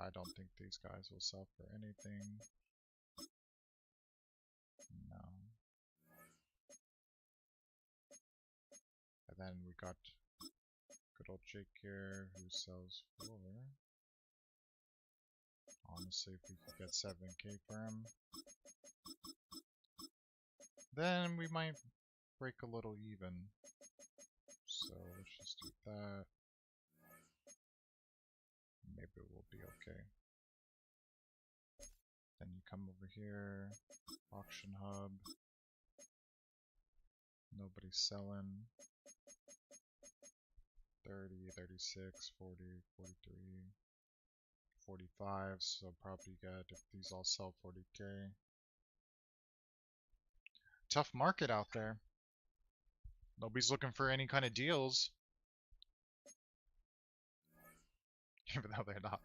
A: I don't think these guys will sell for anything. No. And then we got good old Jake here, who sells for, honestly, if we could get 7k for him, then we might break a little even. So let's just do that. Maybe we'll be okay. Then you come over here, auction hub. Nobody's selling. 30, 36, 40, 43, 45. So probably get, if these all sell, 40k. Tough market out there. Nobody's looking for any kind of deals. Even though they're not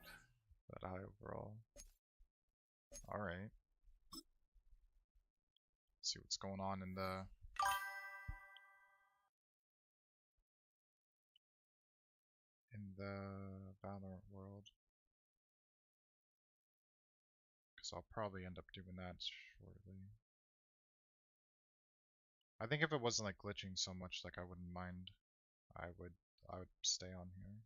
A: that high overall. Alright. See what's going on in the the Valorant world. Because I'll probably end up doing that shortly. I think if it wasn't like glitching so much, like I wouldn't mind. I would stay on here.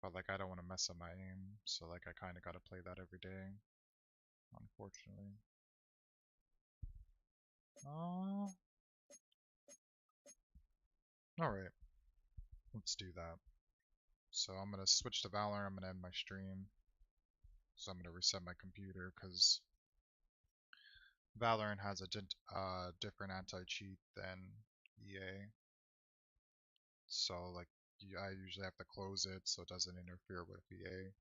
A: But like I don't want to mess up my aim, so like I kind of got to play that every day, unfortunately. Alright, let's do that. So I'm going to switch to Valorant, I'm going to end my stream. So I'm going to reset my computer because Valorant has a different anti-cheat than EA. So like I usually have to close it so it doesn't interfere with EA.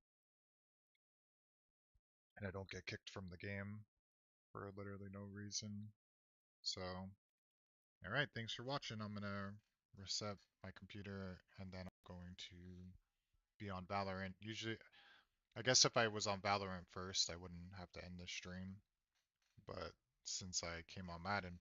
A: And I don't get kicked from the game for literally no reason. So, alright, thanks for watching. I'm gonna reset my computer and then I'm going to be on Valorant. Usually, I guess if I was on Valorant first, I wouldn't have to end the stream. But since I came on Madden